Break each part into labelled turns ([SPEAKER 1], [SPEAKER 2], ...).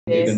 [SPEAKER 1] Page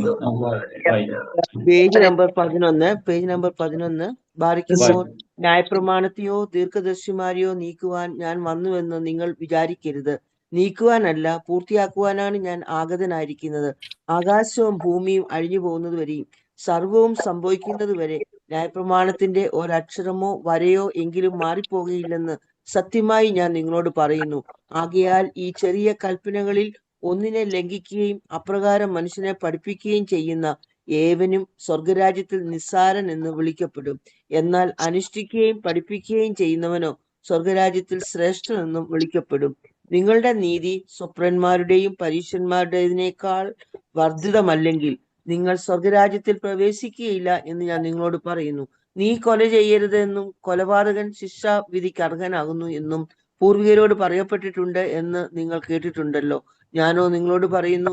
[SPEAKER 1] number 11 ബാധിക്കുമ്പോൾ ന്യായപ്രമാണത്തെയോ ദീർഘദർശിമാരെയോ നീക്കുവാൻ ഞാൻ വന്നുവെന്ന് നിങ്ങൾ വിചാരിക്കരുത്. നീക്കുവാനല്ല, പൂർത്തിയാക്കുവാനാണ് ഞാൻ ആഗതനായിരിക്കുന്നത്. ആകാശവും ഭൂമിയും അഴിഞ്ഞു പോകുന്നത് വരെയും സർവവും സംഭവിക്കുന്നത് വരെ ന്യായപ്രമാണത്തിന്റെ ഒരക്ഷരമോ വരയോ എങ്കിലും മാറിപ്പോകുകയില്ലെന്ന് സത്യമായി ഞാൻ നിങ്ങളോട് പറയുന്നു. ആകയാൽ ഈ ചെറിയ കൽപ്പനകളിൽ ഒന്നിനെ ലംഘിക്കുകയും അപ്രകാരം മനുഷ്യനെ പഠിപ്പിക്കുകയും ചെയ്യുന്ന ഏവനും സ്വർഗരാജ്യത്തിൽ നിസ്സാരൻ എന്ന് വിളിക്കപ്പെടും. എന്നാൽ അനുഷ്ഠിക്കുകയും പഠിപ്പിക്കുകയും ചെയ്യുന്നവനോ സ്വർഗരാജ്യത്തിൽ ശ്രേഷ്ഠൻ എന്നും വിളിക്കപ്പെടും. നിങ്ങളുടെ നീതി സ്വപ്രന്മാരുടെയും പരീശന്മാരുടേതിനേക്കാൾ വർദ്ധിതമല്ലെങ്കിൽ നിങ്ങൾ സ്വർഗരാജ്യത്തിൽ പ്രവേശിക്കുകയില്ല എന്ന് ഞാൻ നിങ്ങളോട് പറയുന്നു. നീ കൊല ചെയ്യരുത് എന്നും കൊലപാതകൻ ശിക്ഷാവിധിക്ക് അർഹനാകുന്നു എന്നും പൂർവികരോട് പറയപ്പെട്ടിട്ടുണ്ട് എന്ന് നിങ്ങൾ കേട്ടിട്ടുണ്ടല്ലോ. ഞാനോ നിങ്ങളോട് പറയുന്നു,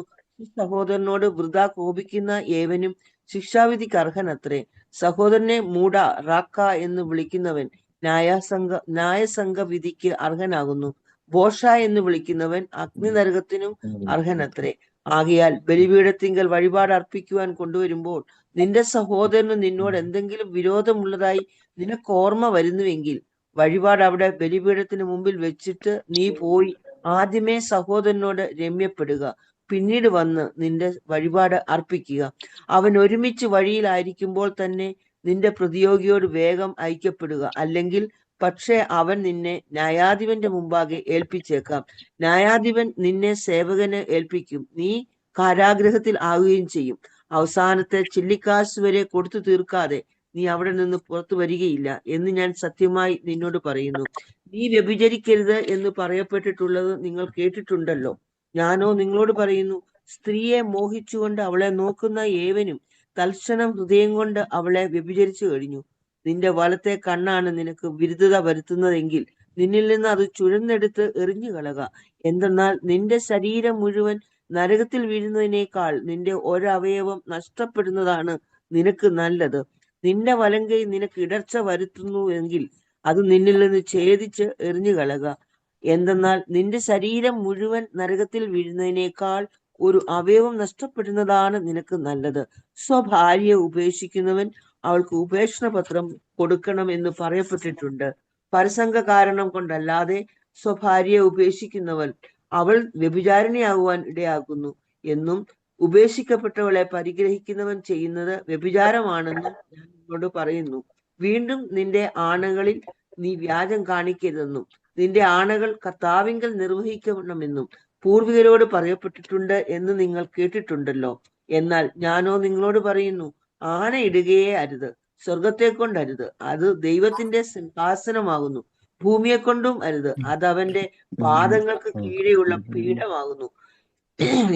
[SPEAKER 1] സഹോദരനോട് വൃഥാ കോപിക്കുന്ന ഏവനും ശിക്ഷാവിധിക്ക് അർഹനത്രേ. സഹോദരനെ മൂഢ റാക്ക എന്ന് വിളിക്കുന്നവൻ ന്യായസംഘ വിധിക്ക് അർഹനാകുന്നു. ബോഷ എന്ന് വിളിക്കുന്നവൻ അഗ്നിനരകത്തിനും അർഹനത്രേ. ആകയാൽ ബലിപീഠത്തിങ്കൽ വഴിപാട് അർപ്പിക്കുവാൻ കൊണ്ടുവരുമ്പോൾ നിന്റെ സഹോദരന് നിന്നോട് എന്തെങ്കിലും വിരോധമുള്ളതായി നിനക്ക് ഓർമ്മ വരുന്നുവെങ്കിൽ വഴിപാട് അവിടെ ബലിപീഠത്തിന് മുമ്പിൽ വെച്ചിട്ട് നീ പോയി ആദ്യമേ സഹോദരനോട് രമ്യപ്പെടുക. പിന്നീട് വന്ന് നിന്റെ വഴിപാട് അർപ്പിക്കുക. അവൻ ഒരുമിച്ച് വഴിയിലായിരിക്കുമ്പോൾ തന്നെ നിന്റെ പ്രതിയോഗിയോട് വേഗം ഐക്യപ്പെടുക. അല്ലെങ്കിൽ പക്ഷേ അവൻ നിന്നെ ന്യായാധിപന്റെ മുമ്പാകെ ഏൽപ്പിച്ചേക്കാം. ന്യായാധിപൻ നിന്നെ സേവകന് ഏൽപ്പിക്കും. നീ കാരാഗൃഹത്തിൽ ആവുകയും ചെയ്യും. അവസാനത്തെ ചില്ലിക്കാശ് വരെ കൊടുത്തു തീർക്കാതെ നീ അവിടെ നിന്ന് പുറത്തു വരികയില്ല എന്ന് ഞാൻ സത്യമായി നിന്നോട് പറയുന്നു. നീ വ്യഭിചരിക്കരുത് എന്ന് പറയപ്പെട്ടിട്ടുള്ളത് നിങ്ങൾ കേട്ടിട്ടുണ്ടല്ലോ. ഞാനോ നിങ്ങളോട് പറയുന്നു, സ്ത്രീയെ മോഹിച്ചുകൊണ്ട് അവളെ നോക്കുന്ന ഏവനും തൽക്ഷണം ഹൃദയം കൊണ്ട് അവളെ വ്യഭിചരിച്ചു കഴിഞ്ഞു. നിന്റെ വലത്തെ കണ്ണാണ് നിനക്ക് വിരുദ്ധത വരുത്തുന്നതെങ്കിൽ നിന്നിൽ നിന്ന് അത് ചുഴന്നെടുത്ത് എറിഞ്ഞു കളക. എന്തെന്നാൽ നിന്റെ ശരീരം മുഴുവൻ നരകത്തിൽ വീഴുന്നതിനേക്കാൾ നിന്റെ ഒരവയവം നഷ്ടപ്പെടുന്നതാണ് നിനക്ക് നല്ലത്. നിന്റെ വലങ്കൈ നിനക്ക് ഇടർച്ച വരുത്തുന്നു എങ്കിൽ അത് നിന്നിൽ നിന്ന് ഛേദിച്ച് എറിഞ്ഞു കളക. എന്തെന്നാൽ നിന്റെ ശരീരം മുഴുവൻ നരകത്തിൽ വീഴുന്നതിനേക്കാൾ ഒരു അവയവം നഷ്ടപ്പെടുന്നതാണ് നിനക്ക് നല്ലത്. സ്വഭാര്യയെ ഉപേക്ഷിക്കുന്നവൻ അവൾക്ക് ഉപേക്ഷണപത്രം കൊടുക്കണം എന്ന് പറയപ്പെട്ടിട്ടുണ്ട്. പരസംഗ കാരണം കൊണ്ടല്ലാതെ സ്വഭാര്യയെ ഉപേക്ഷിക്കുന്നവൻ അവൾ വ്യഭിചാരിണിയാകുവാൻ ഇടയാകുന്നു എന്നും ഉപേക്ഷിക്കപ്പെട്ടവളെ പരിഗ്രഹിക്കുന്നവൻ ചെയ്യുന്നത് വ്യഭിചാരമാണെന്നും ഞാൻ നിങ്ങളോട് പറയുന്നു. വീണ്ടും നിന്റെ ആണകളിൽ നീ വ്യാജം കാണിക്കരുതെന്നും നിന്റെ ആണകൾ കർത്താവിങ്കൽ നിർവഹിക്കണമെന്നും പൂർവികരോട് പറയപ്പെട്ടിട്ടുണ്ട് എന്ന് നിങ്ങൾ കേട്ടിട്ടുണ്ടല്ലോ. എന്നാൽ ഞാനോ നിങ്ങളോട് പറയുന്നു, ആണയിടുകയേ അരുത്. സ്വർഗത്തെ കൊണ്ടരുത്, അത് ദൈവത്തിന്റെ സിംഹാസനമാകുന്നു. ഭൂമിയെ കൊണ്ടും അരുത്, അത് അവന്റെ പാദങ്ങൾക്ക് കീഴെയുള്ള പീഠമാകുന്നു.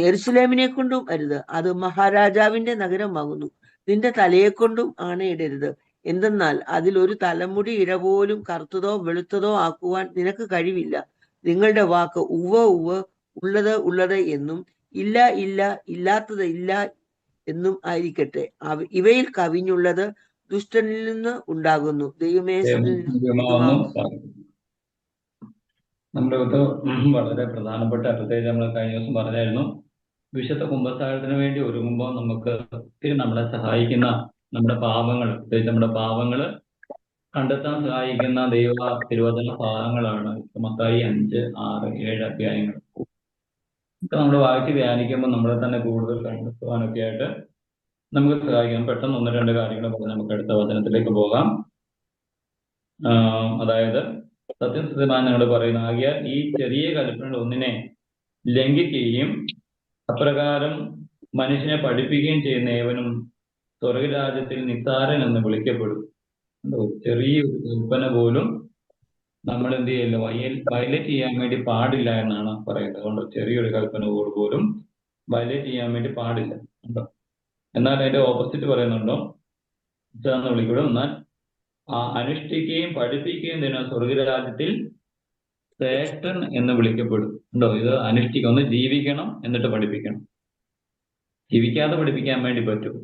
[SPEAKER 1] യെരുശലേമിനെ കൊണ്ടും അരുത്, അത് മഹാരാജാവിന്റെ നഗരമാകുന്നു. നിന്റെ തലയെ കൊണ്ടും ആണയിടരുത്. എന്തെന്നാൽ അതിൽ ഒരു തലമുടി ഇഴ പോലും കറുത്തതോ വെളുത്തതോ ആക്കുവാൻ നിനക്ക് കഴിവില്ല. നിങ്ങളുടെ വാക്ക് ഉവ്വ് ഉവ്വ്, ഉള്ളത് ഉള്ളത് എന്നും ഇല്ല ഇല്ല, ഇല്ലാത്തത് ഇല്ല എന്നും ആയിരിക്കട്ടെ. ഇവയിൽ കവിഞ്ഞുള്ളത് ദുഷ്ടനിൽ നിന്ന് ഉണ്ടാകുന്നു. ദൈവമേ,
[SPEAKER 2] നമ്മുടെ വളരെ പ്രധാനപ്പെട്ട, പ്രത്യേകിച്ച് നമ്മൾ കഴിഞ്ഞ ദിവസം പറഞ്ഞായിരുന്നു, വിശുദ്ധ കുംഭസാരത്തിന് വേണ്ടി ഒരുങ്ങുമ്പോൾ നമുക്ക് നമ്മളെ സഹായിക്കുന്ന നമ്മുടെ പാപങ്ങൾ, പ്രത്യേകിച്ച് നമ്മുടെ പാപങ്ങൾ കണ്ടെത്താൻ സഹായിക്കുന്ന ദൈവ തിരുവചന ഭാഗങ്ങളാണ് മത്തായി 5, 6, 7 അധ്യായങ്ങൾ. ഇപ്പൊ നമ്മൾ വായിച്ച് ധ്യാനിക്കുമ്പോൾ നമ്മളെ തന്നെ കൂടുതൽ കണ്ടെത്തുവാനൊക്കെ ആയിട്ട് നമുക്ക് സഹായിക്കാം. പെട്ടെന്ന് 1-2 കാര്യങ്ങൾ പറഞ്ഞ് നമുക്ക് അടുത്ത വചനത്തിലേക്ക് പോകാം. അതായത് സത്യസത്യമായി ഞങ്ങൾ പറയുന്ന ആകിയാൽ ഈ ചെറിയ കൽപ്പനകൾ ഒന്നിനെ ലംഘിക്കുകയും അപ്രകാരം മനുഷ്യനെ പഠിപ്പിക്കുകയും ചെയ്യുന്ന ഏവനും സ്വർഗരാജ്യത്തിൽ നിസ്സാരൻ എന്ന് വിളിക്കപ്പെടും. ചെറിയ കൽപ്പന പോലും നമ്മൾ എന്ത് ചെയ്യില്ല, വയലേറ്റ് ചെയ്യാൻ വേണ്ടി പാടില്ല എന്നാണ് പറയുന്നത്. അതുകൊണ്ട് ചെറിയൊരു കൽപ്പന പോലും വയലേറ്റ് ചെയ്യാൻ വേണ്ടി പാടില്ല. എന്നാൽ അതിന്റെ ഓപ്പോസിറ്റ് പറയുന്നുണ്ടോ, വിളിക്കപ്പെടും. എന്നാൽ അനുഷ്ഠിക്കുകയും പഠിപ്പിക്കുകയും ചെയ്യുന്ന സ്വർഗരാജ്യത്തിൽ ശ്രേഷ്ഠൻ എന്ന് വിളിക്കപ്പെടും. ഉണ്ടോ? ഇത് അനുഷ്ഠിക്കുക, ഒന്ന് ജീവിക്കണം എന്നിട്ട് പഠിപ്പിക്കണം. ജീവിക്കാതെ പഠിപ്പിക്കാൻ വേണ്ടി പറ്റും.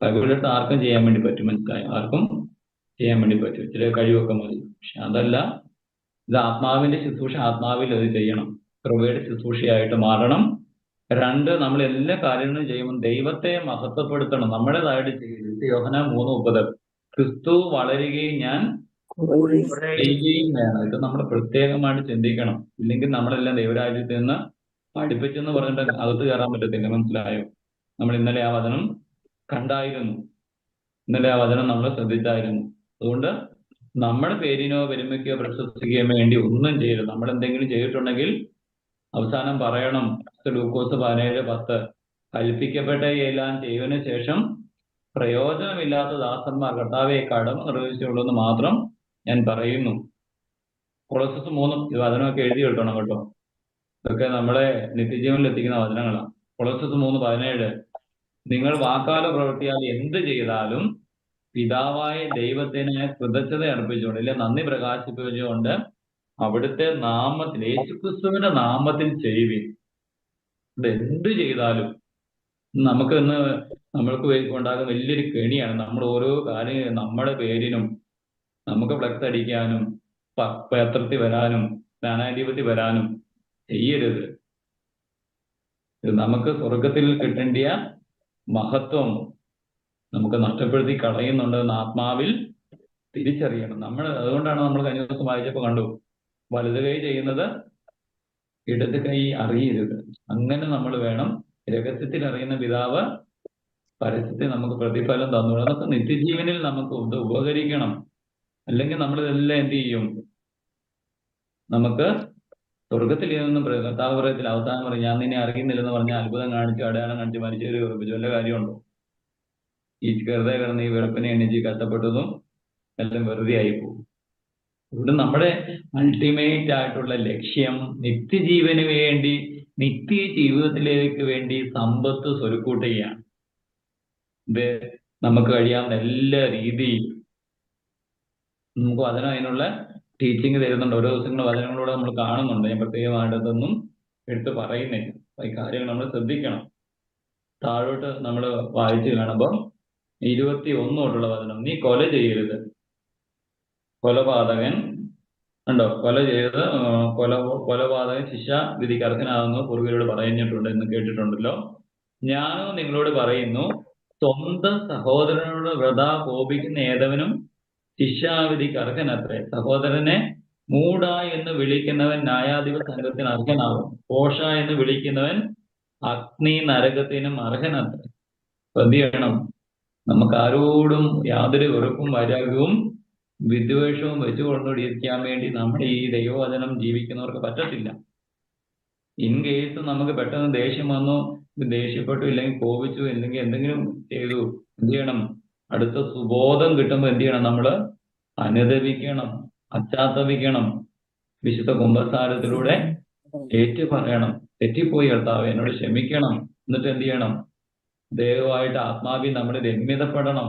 [SPEAKER 2] ബൈബിളിലെടുത്ത് ആർക്കും ചെയ്യാൻ വേണ്ടി പറ്റും, മനസ്സിലായോ? ആർക്കും ചെയ്യാൻ വേണ്ടി പറ്റും, ചില കഴിവൊക്കെ മതി. പക്ഷെ അതല്ല, ഇത് ആത്മാവിന്റെ ശുശ്രൂഷ, ആത്മാവിൽ അത് ചെയ്യണം. കൃപയുടെ ശുശ്രൂഷയായിട്ട് മാറണം. 2, നമ്മൾ എല്ലാ കാര്യങ്ങളും ചെയ്യുമ്പോൾ ദൈവത്തെ മഹത്വപ്പെടുത്തണം, നമ്മുടേതായിട്ട് ചെയ്യരുത്. യോഹന്നാൻ 3:30 ക്രിസ്തു വളരുകയും ഞാൻ ചെയ്യുകയും വേണം. ഇത് നമ്മൾ പ്രത്യേകമായിട്ട് ചിന്തിക്കണം. ഇല്ലെങ്കിൽ നമ്മളെല്ലാം ദൈവരാജ്യത്തിൽ നിന്ന് പഠിപ്പിച്ചെന്ന് പറഞ്ഞിട്ട് അകത്ത് കയറാൻ പറ്റത്തില്ല. മനസ്സിലായോ? നമ്മൾ ഇന്നലെ ആ വചനം കണ്ടായിരുന്നു, ഇന്നലെ ആ വചനം നമ്മൾ ശ്രദ്ധിച്ചായിരുന്നു. അതുകൊണ്ട് നമ്മുടെ പേരിനോ പെരുമയ്ക്കോ പ്രശസ്തിക്കോ വേണ്ടി ഒന്നും ചെയ്യരുത്. നമ്മൾ എന്തെങ്കിലും ചെയ്തിട്ടുണ്ടെങ്കിൽ അവസാനം പറയണം. ലൂക്കോസ് 17:10 കൽപ്പിക്കപ്പെട്ടവയെല്ലാം ചെയ്തതിനു ശേഷം പ്രയോജനമില്ലാത്ത ദാസന്മാർ കർത്താവെ കടമ നിർവഹിച്ചുള്ളൂ എന്ന് മാത്രം ഞാൻ പറയുന്നു. കൊളോസസ് 3 ഈ വചനമൊക്കെ എഴുതി വെക്കണം കേട്ടോ. ഇതൊക്കെ നമ്മളെ നിത്യജീവനിൽ എത്തിക്കുന്ന വചനങ്ങളാണ്. കൊളോസസ് 3:17 നിങ്ങൾ വാക്കാലോ പ്രവൃത്തിയാൽ എന്ത് ചെയ്താലും പിതാവായ ദൈവത്തിന് കൃതജ്ഞത അർപ്പിച്ചുകൊണ്ട്, ഇല്ലെ നന്ദി പ്രകാശിപ്പിച്ചുകൊണ്ട് അവിടുത്തെ നാമത്തിൽ, യേശുക്രിസ്തുവിന്റെ നാമത്തിൽ ചെയ്യുവിൻ. ഇത് എന്ത് ചെയ്താലും നമുക്ക് ഇന്ന് നമ്മൾക്ക് ഉണ്ടാകുന്ന വലിയൊരു കെണിയാണ്. നമ്മൾ ഓരോ കാര്യം നമ്മുടെ പേരിനും നമുക്ക് ഫ്ലക്സ് അടിക്കാനും പത്രത്തിൽ വരാനും ജ്ഞാനാധിപതി വരാനും ചെയ്യരുത്. ഇത് നമുക്ക് സ്വർഗത്തിൽ കിട്ടേണ്ട മഹത്വം നമുക്ക് നഷ്ടപ്പെടുത്തി കളയുന്നുണ്ടെന്ന് ആത്മാവിൽ തിരിച്ചറിയണം. അതുകൊണ്ടാണ് നമ്മൾ കഴിഞ്ഞ ദിവസം വായിച്ചപ്പോൾ കണ്ടു, വലത് കൈ ചെയ്യുന്നത് ഇടത് കൈ അറിയരുത്. അങ്ങനെ നമ്മൾ വേണം. രഹസ്യത്തിൽ അറിയുന്ന പിതാവ് പരസ്യത്തിൽ നമുക്ക് പ്രതിഫലം തന്നു. അതൊക്കെ നിത്യജീവനിൽ നമുക്ക് ഉപകരിക്കണം. അല്ലെങ്കിൽ നമ്മളിതെല്ലാം എന്ത് ചെയ്യും? നമുക്ക് സ്വർഗത്തിൽ നിന്നും കർത്താവ് പറയത്തിൽ അവസാനം പറയും, ഞാൻ നിന്നെ അറിയുന്നില്ലെന്ന് പറഞ്ഞ അത്ഭുതം കാണിച്ച് അടയാളം കാണിച്ച് മരിച്ചവര് ഉറപ്പിച്ചു. വല്ല കാര്യമുണ്ടോ? ഈ വെറുതെ കിടന്ന് ഈ വെളുപ്പിനെ എണ്ണിച്ച് കഷ്ടപ്പെട്ടതും എല്ലാം വെറുതെ ആയിപ്പോകും. ഇവിടെ നമ്മുടെ അൾട്ടിമേറ്റ് ആയിട്ടുള്ള ലക്ഷ്യം നിത്യജീവന് വേണ്ടി, നിത്യ ജീവിതത്തിലേക്ക് വേണ്ടി സമ്പത്ത് സ്വരുക്കൂട്ടുകയാണ്. ഇത് നമുക്ക് കഴിയാവുന്ന എല്ലാ രീതിയിൽ നമുക്ക് വചനം അതിനുള്ള ടീച്ചിങ് തരുന്നുണ്ട്. ഓരോ ദിവസങ്ങളും വചനങ്ങളൂടെ നമ്മൾ കാണുന്നുണ്ട്. ഞാൻ പ്രത്യേകമായിട്ടൊന്നും എടുത്ത് പറയുന്നില്ല. ഈ കാര്യങ്ങൾ നമ്മൾ ശ്രദ്ധിക്കണം. താഴോട്ട് നമ്മൾ വായിച്ചു കാണുമ്പോൾ 21 തൊട്ടുള്ള വചനം, നീ കൊല ചെയ്യരുത്. കൊലപാതകൻ ഉണ്ടോ? കൊല ചെയ്ത് കൊലപാതകൻ ശിക്ഷാവിധിക്ക് അർഹനാകുന്നു പൂർവികരോട് പറഞ്ഞിട്ടുണ്ട് എന്ന് കേട്ടിട്ടുണ്ടല്ലോ. ഞാനോ നിങ്ങളോട് പറയുന്നു, സ്വന്തം സഹോദരനോട് വൃഥാ കോപിക്കുന്ന ഏതവനും ശിക്ഷാവിധിക്ക് അർഹനത്രേ. സഹോദരനെ മൂഢ എന്ന് വിളിക്കുന്നവൻ ന്യായാധിപ സംഘത്തിന് അർഹനാകും. പോഷ എന്ന് വിളിക്കുന്നവൻ അഗ്നി നരകത്തിനും അർഹനത്രേ. എന്ത് ചെയ്യണം? നമുക്ക് ആരോടും യാതൊരു വെറുപ്പും വൈരാഗ്യവും വിദ്വേഷവും വെച്ചുകൊണ്ടിരിക്കാൻ വേണ്ടി നമ്മുടെ ഈ ദൈവവചനം ജീവിക്കുന്നവർക്ക് പറ്റത്തില്ല. ഇൻ കേസ് നമുക്ക് പെട്ടെന്ന് ദേഷ്യം വന്നു, ദേഷ്യപ്പെട്ടു, ഇല്ലെങ്കിൽ കോപിച്ചു, ഇല്ലെങ്കിൽ എന്തെങ്കിലും ചെയ്തു, എന്ത് ചെയ്യണം? അടുത്ത സുബോധം കിട്ടുമ്പോൾ എന്ത് ചെയ്യണം? നമ്മൾ അനുദപിക്കണം, പശ്ചാത്തപിക്കണം. വിശുദ്ധ കുമ്പസാരത്തിലൂടെ ഏറ്റു പറയണം, തെറ്റിപ്പോയി കർത്താവേ എന്നോട് ക്ഷമിക്കണം. എന്നിട്ട് എന്ത് ചെയ്യണം? ദൈവമായിട്ട് ആത്മാവിൽ നമ്മൾ രമ്യതപ്പെടണം.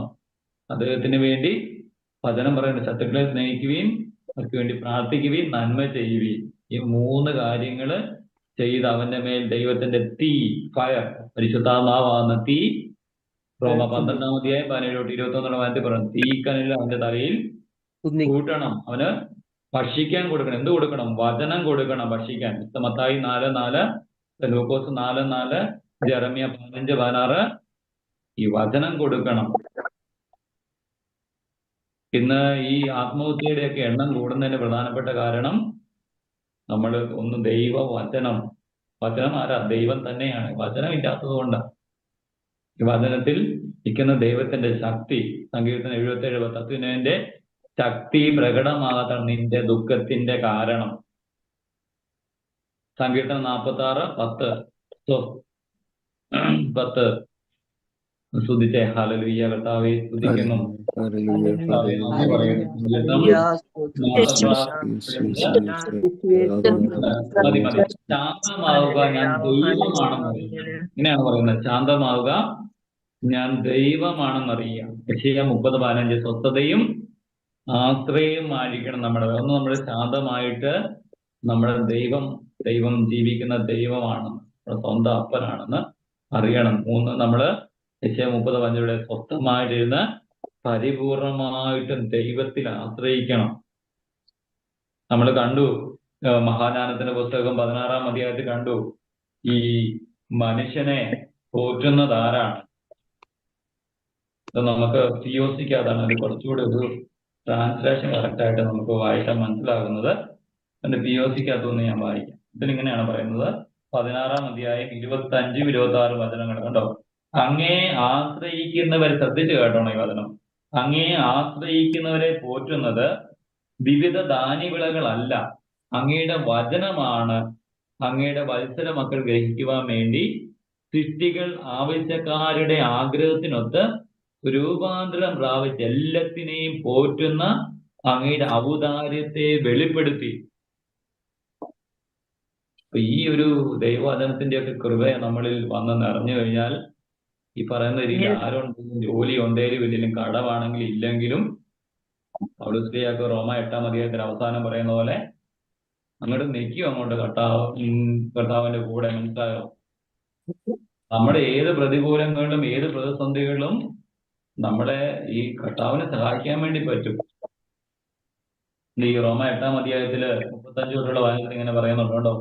[SPEAKER 2] അദ്ദേഹത്തിന് വേണ്ടി വചനം പറയുന്നത്, ശത്രുക്കളെ സ്നേഹിക്കുവീൻ, അവർക്ക് വേണ്ടി പ്രാർത്ഥിക്കുവീൻ, നന്മ ചെയ്യുവീൻ. ഈ 3 കാര്യങ്ങൾ ചെയ്ത് അവന്റെ മേൽ ദൈവത്തിന്റെ തീ, ഫയർ, പരിശുദ്ധാത്മാവാകുന്ന തീ, റോമ 12:17-21 പറയുന്നത്, തീക്കനൽ അവന്റെ തലയിൽ കൂട്ടണം. അവന് ഭക്ഷിക്കാൻ കൊടുക്കണം. എന്ത് കൊടുക്കണം? വചനം കൊടുക്കണം ഭക്ഷിക്കാൻ. മത്തായി 4:4, ലൂക്കോസ് 4:4, ജെറമ്യ 15:16 ഈ വചനം കൊടുക്കണം. ഇന്ന് ഈ ആത്മഹത്യയുടെയൊക്കെ എണ്ണം കൂടുന്നതിന്റെ പ്രധാനപ്പെട്ട കാരണം നമ്മൾ വചനം ആരാ? ദൈവം തന്നെയാണ്. വചനം ഇല്ലാത്തത് കൊണ്ടാണ്. ഈ വചനത്തിൽ ഇരിക്കുന്ന ദൈവത്തിന്റെ ശക്തി, സങ്കീർത്തനം 77:10 ശക്തി പ്രകടമാകാത്ത നിന്റെ ദുഃഖത്തിന്റെ കാരണം. സങ്കീർത്തനം 46:10 സ്തുതിച്ചേ. ഹല്ലേലൂയ. കർത്താവേ സ്തുതിക്കുന്നു. ശാന്തമാവുക, ഞാൻ ദൈവമാണെന്നറിയാം. ഇങ്ങനെയാണ് പറയുന്നത്, ശാന്തമാവുക, ഞാൻ ദൈവമാണെന്നറിയാം. യെശയ്യാ 30:15 സ്വസ്ഥതയും ആശ്രയമായിരിക്കണം നമ്മുടെ. ഒന്ന് നമ്മൾ ശാന്തമായിട്ട് നമ്മുടെ ദൈവം ജീവിക്കുന്ന ദൈവമാണ്, സ്വന്തം അപ്പനാണെന്ന് അറിയണം. 3 നമ്മള് യെശയ്യാ 30:15 സ്വസ്ഥമായിട്ടിരുന്ന് പരിപൂർണമായിട്ടും ദൈവത്തിൽ ആശ്രയിക്കണം. നമ്മൾ കണ്ടു, മഹാജ്ഞാനത്തിന്റെ പുസ്തകം 16-ാം അധ്യായത്തിൽ കണ്ടു, ഈ മനുഷ്യനെ പോറ്റുന്നത് ആരാണ്? ഇത് നമുക്ക് സിഒസിക്കകത്താണ് അത് കുറച്ചുകൂടി ഒരു ട്രാൻസ്ലേഷൻ കറക്റ്റായിട്ട് നമുക്ക് വായിക്കാൻ മനസ്സിലാകുന്നത്. അതിന്റെ പിഒസിക്കകത്തുനിന്ന് ഞാൻ വായിക്കാം. ഇതിലിങ്ങനെയാണ് പറയുന്നത്, 16-ാം അധ്യായം 25-26 വചനങ്ങൾ കണ്ടോ. അങ്ങേ ആശ്രയിക്കുന്നവരെ, ശ്രദ്ധിച്ചു കേട്ടോണം ഈ വചനം, അങ്ങേ ആശ്രയിക്കുന്നവരെ പോറ്റുന്നത് വിവിധ ധാന്യവിളകളല്ല, അങ്ങയുടെ വചനമാണ്. അങ്ങയുടെ വത്സര മക്കൾ ഗ്രഹിക്കുവാൻ വേണ്ടി സൃഷ്ടികൾ ആവശ്യക്കാരുടെ ആഗ്രഹത്തിനൊത്ത് രൂപാന്തരം പ്രാപിച്ച് എല്ലാത്തിനെയും പോറ്റുന്ന അങ്ങയുടെ ഔദാര്യത്തെ വെളിപ്പെടുത്തി. അപ്പൊ ഈ ഒരു ദൈവവചനത്തിന്റെ ഒക്കെ കൃപ നമ്മളിൽ വന്ന് നിറഞ്ഞു കഴിഞ്ഞാൽ ഈ പറയുന്ന രീതിയിൽ ആരുണ്ടെങ്കിലും ജോലി ഉണ്ടെങ്കിലും ഇല്ലെങ്കിലും കടമാണെങ്കിലും ഇല്ലെങ്കിലും പൗലോസ്ലീഹായ്ക്ക് റോമ 8-ാം അധ്യായത്തിൽ അവസാനം പറയുന്ന പോലെ അങ്ങോട്ട് നിൽക്കും, അങ്ങോട്ട് കർത്താവിന്റെ കൂടെ. മനസ്സിലായോ? നമ്മുടെ ഏത് പ്രതികൂലങ്ങളിലും ഏത് പ്രതിസന്ധികളിലും നമ്മളെ ഈ കർത്താവിനെ സഹായിക്കാൻ വേണ്ടി പറ്റും. ഈ റോമ 8-ാം അധ്യായത്തില് 35 തൊട്ടുള്ള വായനത്തിൽ ഇങ്ങനെ പറയുന്നുണ്ട് കേട്ടോ,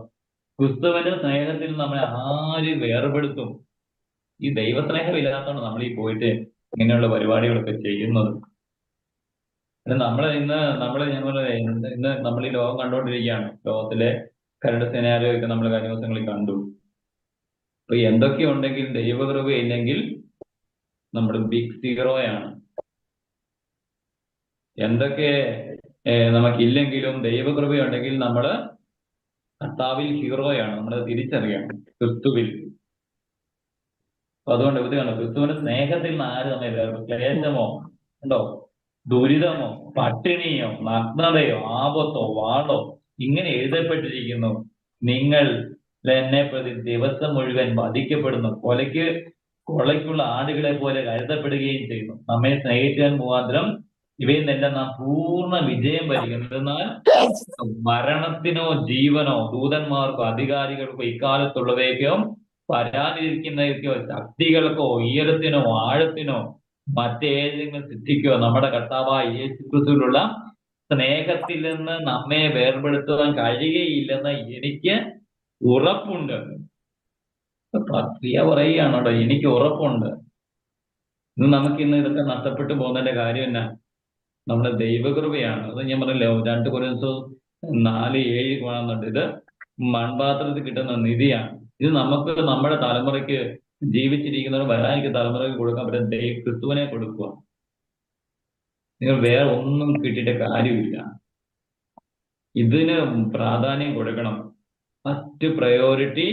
[SPEAKER 2] ക്രിസ്തുവിന്റെ സ്നേഹത്തിൽ നമ്മളെ ആര് വേർപെടുത്തും? ഈ ദൈവസ്നേഹം ഇല്ലാത്തതാണ് നമ്മൾ ഈ പോയിട്ട് ഇങ്ങനെയുള്ള പരിപാടികളൊക്കെ ചെയ്യുന്നത്. ഇന്ന് നമ്മൾ ഈ ലോകം കണ്ടുകൊണ്ടിരിക്കുകയാണ്. ലോകത്തിലെ കരട് സിനാരിയൊക്കെ നമ്മൾ കഴിഞ്ഞ ദിവസങ്ങളിൽ കണ്ടു. അപ്പൊ എന്തൊക്കെയുണ്ടെങ്കിൽ ദൈവകൃപ ഇല്ലെങ്കിൽ നമ്മൾ ബിഗ് സീറോയാണ്. എന്തൊക്കെ നമുക്കില്ലെങ്കിലും ദൈവകൃപയുണ്ടെങ്കിൽ നമ്മള് കർത്താവിൽ ഹീറോയാണ്. നമ്മൾ തിരിച്ചറിയണം, ക്രിസ്തുവിൽ. അപ്പൊ അതുകൊണ്ട് ഇത് കണ്ടോ, ക്രിസ്തുവിന്റെ സ്നേഹത്തിൽ നിന്ന് ആര് നമ്മെ ക്ലേശമോ ഉണ്ടോ, ദുരിതമോ പട്ടിണിയോ നഗ്നതയോ ആപത്തോ വാളോ ഇങ്ങനെ എഴുതപ്പെട്ടിരിക്കുന്നു, നിങ്ങൾ എന്നെ പ്രതി ദിവസം മുഴുവൻ വധിക്കപ്പെടുന്നു, കൊലയ്ക്കുള്ള ആടുകളെ പോലെ കരുതപ്പെടുകയും ചെയ്യുന്നു. നമ്മെ സ്നേഹിക്കാൻ മുഖാന്തരം ഇവയിൽ നിന്നെല്ലാം നാം പൂർണ്ണ വിജയം വരികയും, എന്നാൽ മരണത്തിനോ ജീവനോ ദൂതന്മാർക്കോ അധികാരികൾക്കോ ഇക്കാലത്തുള്ളവയ്ക്കോ വരാനിരിക്കുന്നവയ്ക്കോ ശക്തികൾക്കോ ഉയരത്തിനോ ആഴത്തിനോ മറ്റേതെങ്കിലും സിദ്ധിക്കോ നമ്മുടെ കർത്താവായ യേശുക്രിസ്തുവിലുള്ള സ്നേഹത്തിൽ നിന്ന് നമ്മെ വേർപെടുത്തുവാൻ കഴിയുകയില്ലെന്ന് എനിക്ക് ഉറപ്പുണ്ട്. പ്രിയ പറയുകയാണ് കേട്ടോ, എനിക്ക് ഉറപ്പുണ്ട്. ഇന്ന് നമുക്കിന്ന് ഇതൊക്കെ നഷ്ടപ്പെട്ടു പോകുന്നതിന്റെ കാര്യം എന്നാ? നമ്മുടെ ദൈവകൃപയാണ്. അത് ഞാൻ പറഞ്ഞല്ലോ, 2 കൊരിന്ത്യർ 4:7 കാണുന്നുണ്ട്. ഇത് മൺപാത്രത്തിൽ കിട്ടുന്ന നിധിയാണ്. ഇത് നമുക്ക് നമ്മുടെ തലമുറയ്ക്ക്, ജീവിച്ചിരിക്കുന്നവർ വരാനിരിക്കുന്ന തലമുറയ്ക്ക് കൊടുക്കാൻ പറ്റുന്ന ക്രിസ്തുവിനെ കൊടുക്കുക. നിങ്ങൾ വേറെ ഒന്നും കിട്ടിയിട്ട് കാര്യമില്ല. ഇതിന് പ്രാധാന്യം കൊടുക്കണം. ഫസ്റ്റ് പ്രയോറിറ്റി,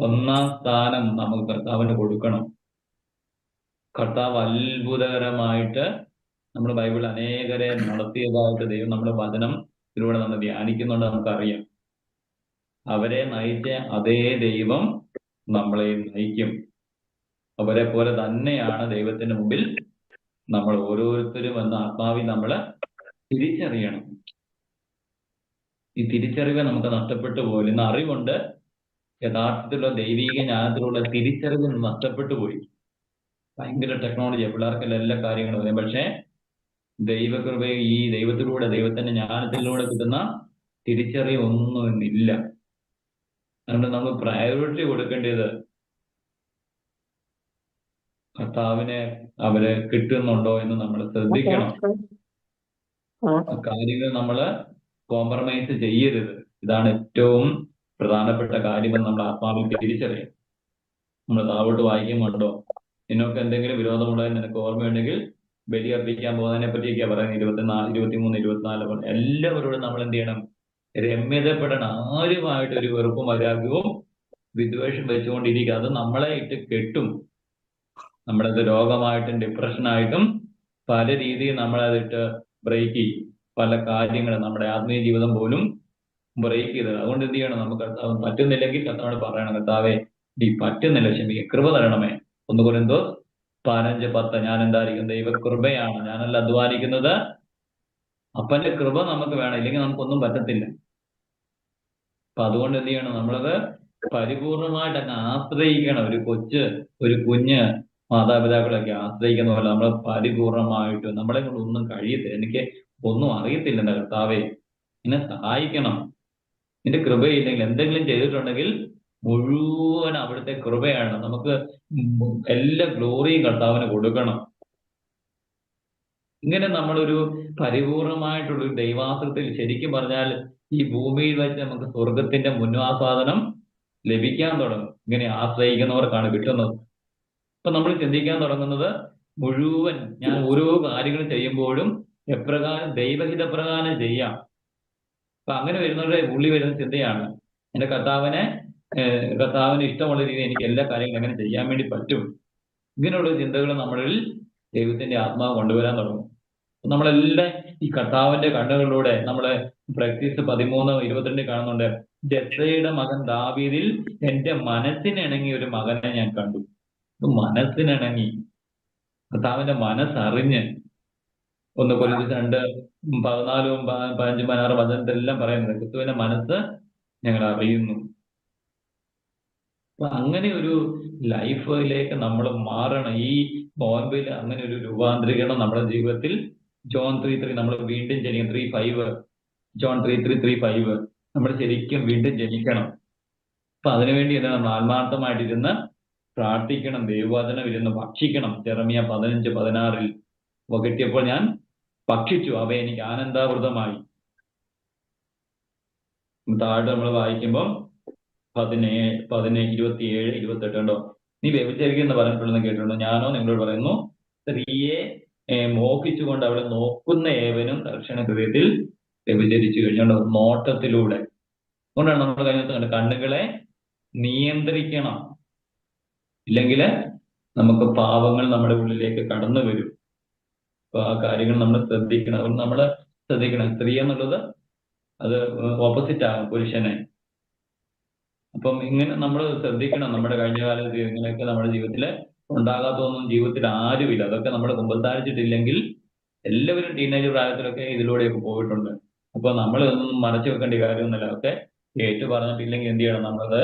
[SPEAKER 2] 1-ാം സ്ഥാനം നമുക്ക് കർത്താവിന് കൊടുക്കണം. കർത്താവ് അത്ഭുതകരമായിട്ട് നമ്മൾ ബൈബിളിൽ അനേകരെ നടത്തിയതായിട്ട് ദൈവം നമ്മുടെ വചനത്തിലൂടെ നമ്മൾ ധ്യാനിക്കുന്നുണ്ട്, നമുക്കറിയാം. അവരെ നയിച്ച അതേ ദൈവം നമ്മളെ നയിക്കും. അവരെ പോലെ തന്നെയാണ് ദൈവത്തിന്റെ മുമ്പിൽ നമ്മൾ ഓരോരുത്തരും എന്ന ആത്മാവിൽ നമ്മൾ തിരിച്ചറിയണം. ഈ തിരിച്ചറിവ് നമുക്ക് നഷ്ടപ്പെട്ടു പോയി. ഇന്ന് അറിവുണ്ട്, യഥാർത്ഥത്തിലുള്ള ദൈവീക ജ്ഞാനത്തിലുള്ള തിരിച്ചറിവ് നഷ്ടപ്പെട്ടു പോയി. ഭയങ്കര ടെക്നോളജിയാണ്, പിള്ളേർക്കെല്ലാം എല്ലാ കാര്യങ്ങളും അറിയാം. പക്ഷെ ദൈവകൃപ, ഈ ദൈവത്തിലൂടെ, ദൈവത്തിന്റെ ജ്ഞാനത്തിലൂടെ കിട്ടുന്ന തിരിച്ചറിവ് ഒന്നും ഇന്നില്ല. അതുകൊണ്ട് നമ്മൾ പ്രയോറിറ്റി കൊടുക്കേണ്ടത് കർത്താവിനെ അവര് കിട്ടുന്നുണ്ടോ എന്ന് നമ്മൾ ശ്രദ്ധിക്കണം. കാര്യങ്ങൾ നമ്മൾ കോംപ്രമൈസ് ചെയ്യരുത്. ഇതാണ് ഏറ്റവും പ്രധാനപ്പെട്ട കാര്യമെന്ന് നമ്മൾ ആത്മാവിൽ തിരിച്ചറിയാം. നമ്മൾ താഴോട്ട് വായിക്കുന്നുണ്ടോ, നിന്നൊക്കെ എന്തെങ്കിലും വിരോധമുള്ളതെന്ന് നിനക്ക് ഓർമ്മയുണ്ടെങ്കിൽ ബലി അർപ്പിക്കാൻ പോകുന്നതിനെ പറ്റിയൊക്കെയാ പറയുന്നത്. 24, 23, 24 എല്ലാവരോടും നമ്മൾ എന്ത് ചെയ്യണം? രമ്യതപ്പെടണം. ആരുമായിട്ട് ഒരു വെറുപ്പും വൈരാഗ്യവും വിദ്വേഷം വെച്ചുകൊണ്ടിരിക്കുക. അത് നമ്മളെ ഇട്ട് കെട്ടും. നമ്മളത് രോഗമായിട്ടും ഡിപ്രഷനായിട്ടും പല രീതിയിൽ നമ്മളതിട്ട് ബ്രേക്ക് ചെയ്യും. പല കാര്യങ്ങളും നമ്മുടെ ആത്മീയ ജീവിതം പോലും ബ്രേക്ക് ചെയ്തത്. അതുകൊണ്ട് എന്ത് ചെയ്യണം? നമുക്ക് കർത്താവ് പറ്റുന്നില്ലെങ്കിൽ കർത്താവിനോട് പറയണം, കർത്താവേ ഈ പറ്റുന്നില്ല, ക്ഷമിക്കുക, കൃപ തരണമേ. 1 കൊരിന്ത്യർ 15:10 ഞാൻ എന്തായിരിക്കും? ദൈവകൃപയാണ്, ഞാനല്ല അധ്വാനിക്കുന്നത്, അപ്പന്റെ കൃപ നമുക്ക് വേണം, ഇല്ലെങ്കിൽ നമുക്കൊന്നും പറ്റത്തില്ല. അപ്പൊ അതുകൊണ്ട് എന്ത് ചെയ്യണം? നമ്മളത് പരിപൂർണമായിട്ട് അങ്ങ് ആശ്രയിക്കണം. ഒരു കുഞ്ഞ് മാതാപിതാക്കളൊക്കെ ആശ്രയിക്കുന്ന പോലെ നമ്മൾ പരിപൂർണമായിട്ട്, നമ്മളെ കൊണ്ട് ഒന്നും കഴിയത്തില്ല, എനിക്ക് ഒന്നും അറിയത്തില്ല എന്റെ കർത്താവേ, എന്നെ സഹായിക്കണം, നിന്റെ കൃപയില്ലെങ്കിൽ എന്തെങ്കിലും ചെയ്തിട്ടുണ്ടെങ്കിൽ മുഴുവൻ അവിടുത്തെ കൃപയാണ്. നമുക്ക് എല്ലാ ഗ്ലോറിയും കർത്താവിന് കൊടുക്കണം. ഇങ്ങനെ നമ്മളൊരു പരിപൂർണമായിട്ടുള്ള ഒരു ദൈവാസത്തിൽ ശരിക്കും പറഞ്ഞാൽ ഈ ഭൂമിയിൽ വെച്ച് നമുക്ക് സ്വർഗത്തിന്റെ മുന്നാസ്വാദനം ലഭിക്കാൻ തുടങ്ങും. ഇങ്ങനെ ആശ്രയിക്കുന്നവർക്കാണ് കിട്ടുന്നത്. അപ്പൊ നമ്മൾ ചിന്തിക്കാൻ തുടങ്ങുന്നത് മുഴുവൻ ഞാൻ ഓരോ കാര്യങ്ങൾ ചെയ്യുമ്പോഴും എപ്രകാരം ദൈവഹിതപ്രകാരം ചെയ്യാം. അപ്പൊ അങ്ങനെ വരുന്നവരുടെ ഉള്ളിൽ വരുന്ന ചിന്തയാണ് എന്റെ കർത്താവിന് ഇഷ്ടമുള്ള രീതിയിൽ എനിക്ക് എല്ലാ കാര്യങ്ങളും എങ്ങനെ ചെയ്യാൻ വേണ്ടി പറ്റും. ഇങ്ങനെയുള്ള ചിന്തകൾ നമ്മളിൽ ദൈവത്തിന്റെ ആത്മാവ് കൊണ്ടുവരാൻ തുടങ്ങും. നമ്മളെല്ലാം ഈ കർത്താവിന്റെ കണ്ണുകളിലൂടെ നമ്മളെ പ്രാക്ടീസ് 13:22 കാണുന്നുണ്ട്. ജെസ്സയുടെ മകൻ ദാവീദിൽ എന്റെ മനസ്സിനിണങ്ങി ഒരു മകനെ ഞാൻ കണ്ടു. മനസ്സിനിണങ്ങി, കർത്താവിന്റെ മനസ്സറിഞ്ഞ്. 1 കൊരിന്ത്യർ 2:14, 15, 16 വചനത്തിലെല്ലാം പറയുന്നത് ക്രിസ്തുവിന്റെ മനസ്സ് ഞങ്ങൾ അറിയുന്നു. അപ്പൊ അങ്ങനെ ഒരു ലൈഫിലേക്ക് നമ്മൾ മാറണം. ഈ നോൻപിൽ അങ്ങനെ ഒരു രൂപാന്തരീകരണം നമ്മുടെ ജീവിതത്തിൽ ജോൺ 3:3 നമ്മൾ വീണ്ടും ജനിക്കണം. 3:5 ജോൺ 3:3-5 നമ്മൾ ശരിക്കും വീണ്ടും ജനിക്കണം. അപ്പൊ അതിനുവേണ്ടി നമ്മൾ ആത്മാർത്ഥമായിട്ടിരുന്ന് പ്രാർത്ഥിക്കണം, ദൈവവചനം ഇരുന്ന് ഭക്ഷിക്കണം. ജെറമ്യ 15:16 കിട്ടിയപ്പോൾ ഞാൻ ഭക്ഷിച്ചു, അവ എനിക്ക് ആനന്ദാവൃതമായി. താഴെ നമ്മൾ വായിക്കുമ്പോൾ 27-28 ഉണ്ടോ, നീ വ്യഭിചരിക്കുന്ന പറഞ്ഞിട്ടുണ്ടെന്ന് കേട്ടിട്ടുണ്ടോ? ഞാനോ നിങ്ങളോട് പറയുന്നു, സ്ത്രീയെ മോഹിച്ചുകൊണ്ട് അവളെ നോക്കുന്ന ഏവനും ദർശന ഹൃദയത്തിൽ വ്യഭിചരിച്ചു കഴിഞ്ഞുണ്ടോ. നോട്ടത്തിലൂടെ അതുകൊണ്ടാണ് നമ്മൾ കഴിഞ്ഞ കണ്ണുകളെ നിയന്ത്രിക്കണം. ഇല്ലെങ്കിൽ നമുക്ക് പാവങ്ങൾ നമ്മുടെ ഉള്ളിലേക്ക് കടന്നു വരും. അപ്പൊ ആ കാര്യങ്ങൾ നമ്മൾ ശ്രദ്ധിക്കണം. അതുകൊണ്ട് നമ്മൾ ശ്രദ്ധിക്കണം. സ്ത്രീ എന്നുള്ളത് അത് ഓപ്പോസിറ്റ് ആകും പുരുഷനെ. അപ്പം ഇങ്ങനെ നമ്മൾ ശ്രദ്ധിക്കണം. നമ്മുടെ കഴിഞ്ഞ കാലത്ത് ഇങ്ങനെയൊക്കെ നമ്മുടെ ജീവിതത്തിൽ ഉണ്ടാകാത്തതൊന്നും ജീവിതത്തിൽ ആരുമില്ല. അതൊക്കെ നമ്മൾ കുമ്പസാരിച്ചിട്ടില്ലെങ്കിൽ എല്ലാവരും ടീനേജ് പ്രായത്തിലൊക്കെ ഇതിലൂടെയൊക്കെ പോയിട്ടുണ്ട്. അപ്പൊ നമ്മൾ ഇതൊന്നും മറച്ചു വെക്കേണ്ട കാര്യമൊന്നുമില്ല. അതൊക്കെ ഏറ്റു പറഞ്ഞിട്ടില്ലെങ്കിൽ എന്ത് ചെയ്യണം? നമ്മളത്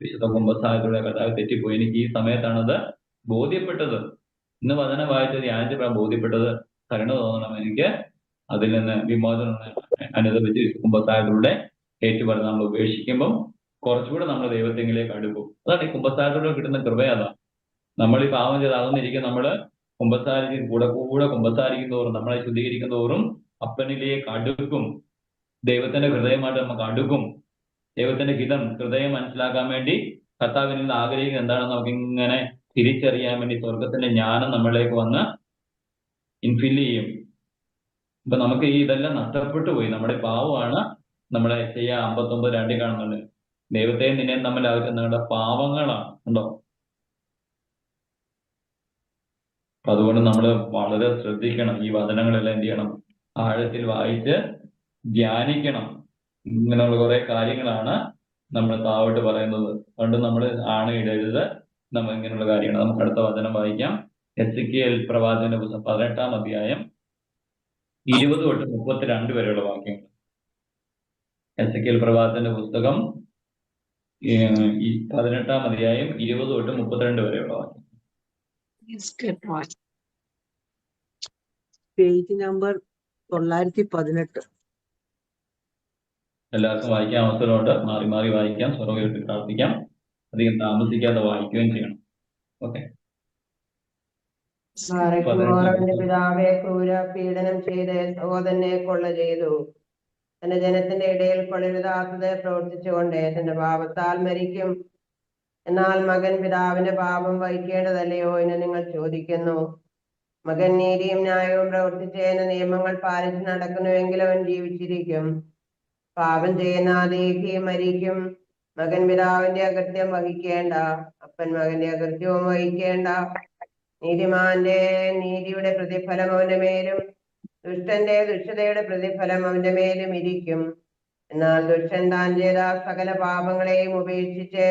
[SPEAKER 2] വിശുദ്ധ കുമ്പസാരത്തിലൂടെ കർത്താവ് തെറ്റിപ്പോയി. എനിക്ക് ഈ സമയത്താണത് ബോധ്യപ്പെട്ടത്. ഇന്ന് വചനം വായിച്ചത് ധ്യാനിച്ചപ്പോഴാണ് ബോധ്യപ്പെട്ടത്. കരുണ തോന്നണം എനിക്ക്, അതിൽ നിന്ന് വിമോചനം അനുഭവിച്ച് കുമ്പസാരത്തിലൂടെ ഏറ്റുപറഞ്ഞ് നമ്മൾ ഉപേക്ഷിക്കുമ്പം കുറച്ചുകൂടെ നമ്മൾ ദൈവത്തെങ്കിലേക്ക് അടുക്കും. അതാണ് ഈ കുമ്പസാരത്തിലൂടെ കിട്ടുന്ന കൃപ. അതാണ് നമ്മൾ ഈ പാവം ചെയ്താകുന്നിരിക്കും നമ്മൾ കൂടെ കുമ്പസാരിക്കും തോറും, നമ്മളെ ശുദ്ധീകരിക്കും തോറും അപ്പനിലേക്ക് അടുക്കും. ദൈവത്തിന്റെ ഹൃദയമായിട്ട് നമുക്ക് അടുക്കും. ദൈവത്തിന്റെ ഹിതം ഹൃദയം മനസ്സിലാക്കാൻ വേണ്ടി കർത്താവിൽ നിന്ന് ആഗ്രഹിക്കുന്നത് എന്താണെന്ന് നമുക്ക് ഇങ്ങനെ തിരിച്ചറിയാൻ വേണ്ടി സ്വർഗത്തിന്റെ ജ്ഞാനം നമ്മളിലേക്ക് വന്ന് ഇൻഫിൽ ചെയ്യും. ഇപ്പൊ നമുക്ക് ഈ ഇതെല്ലാം നഷ്ടപ്പെട്ടു പോയി. നമ്മുടെ പാവമാണ്. നമ്മളെ യെശയ്യാ 59:2 കാണുന്നുണ്ട്. ദൈവത്തെയും നിന്നെയും തമ്മിൽ നിങ്ങളുടെ പാവങ്ങളാണ്. ഉണ്ടോ? അപ്പൊ അതുകൊണ്ട് നമ്മൾ വളരെ ശ്രദ്ധിക്കണം. ഈ വചനങ്ങളെല്ലാം എന്ത് ചെയ്യണം? ആഴത്തിൽ വായിച്ച് ധ്യാനിക്കണം. ഇങ്ങനെയുള്ള കുറെ കാര്യങ്ങളാണ് നമ്മൾ താഴോട്ട് പറയുന്നത്. അതുകൊണ്ട് നമ്മൾ ഇടരുത്. നമ്മൾ ഇങ്ങനെയുള്ള കാര്യങ്ങൾ. നമുക്ക് അടുത്ത വചനം വായിക്കാം. എസെക്കിയേൽ പ്രവാചകന്റെ പുസ്തകം 18-ാം അധ്യായം 20-32 വരെയുള്ള വാക്യങ്ങൾ. എസെക്കിയേൽ പ്രവാചകന്റെ പുസ്തകം 18-ാം അധ്യായം 20-32 വരെയുള്ള വാക്യം.
[SPEAKER 1] Page number 918.
[SPEAKER 2] എല്ലാവർക്കും വായിക്കാൻ അവസരമുണ്ട്. മാറി മാറി വായിക്കാം, സ്വരമായിട്ട് പ്രാർത്ഥിക്കാം. അധികം താമസിക്കാതെ വായിക്കുകയും ചെയ്യണം. ഓക്കെ.
[SPEAKER 3] അവന്റെ പിതാവെ ക്രൂര പീഡനം ചെയ്ത് സഹോദരനെ കൊള്ള ചെയ്തു. തന്റെ ജനത്തിന്റെ ഇടയിൽ കൊള്ളരുതാത്തത് പ്രവർത്തിച്ചുകൊണ്ട് തന്റെ പാപത്താൽ മരിക്കും. എന്നാൽ മകൻ പിതാവിന്റെ പാപം വഹിക്കേണ്ടതല്ലയോ എന്ന് നിങ്ങൾ ചോദിക്കുന്നു. മകൻ നീതിയും ന്യായവും പ്രവർത്തിച്ച് എന്റെ നിയമങ്ങൾ പാലിച്ച് നടക്കുന്നുവെങ്കിൽ അവൻ ജീവിച്ചിരിക്കും. പാപം ചെയ്യുന്ന ആദ്യേക്ക് മരിക്കും. മകൻ പിതാവിന്റെ അകൃത്യം വഹിക്കേണ്ട, അപ്പൻ മകന്റെ അകൃത്യവും വഹിക്കേണ്ട. നീതിമാന്റെ നീതിയുടെ പ്രതിഫലം അവന്റെ മേലും ദുഷ്ടന്റെ ദുഷ്ടതയുടെ പ്രതിഫലം അവന്റെ മേലും ഇരിക്കും. എന്നാൽ ദുഷ്ടൻ താൻ ചെയ്ത സകല പാപങ്ങളെയും ഉപേക്ഷിച്ച്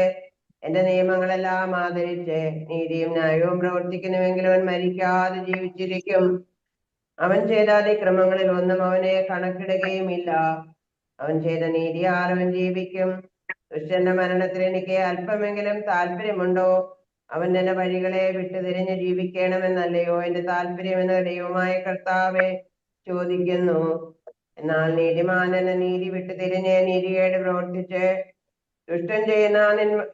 [SPEAKER 3] എന്റെ നിയമങ്ങളെല്ലാം ആദരിച്ച് നീതിയും ന്യായവും പ്രവർത്തിക്കുന്നുവെങ്കിൽ അവൻ മരിക്കാതെ ജീവിച്ചിരിക്കും. അവൻ ചെയ്ത അതിക്രമങ്ങളിൽ ഒന്നും അവനെ കണക്കിടുകയുമില്ല. അവൻ ചെയ്ത നീതിയാൽ അവൻ ജീവിക്കും. ദുഷ്ടന്റെ മരണത്തിൽ എനിക്ക് അല്പമെങ്കിലും താല്പര്യമുണ്ടോ? അവൻ എന്റെ വഴികളെ വിട്ടുതിരിഞ്ഞ് ജീവിക്കണമെന്നല്ലയോ എന്റെ താല്പര്യമെന്ന് ദൈവമായ കർത്താവെ ചോദിക്കുന്നു. എന്നാൽ നീതിമാൻ എന്ന നീതി വിട്ടുതിരിഞ്ഞ് നീതികേട് പ്രവർത്തിച്ച് ദുഷ്ടൻ ചെയ്യുന്ന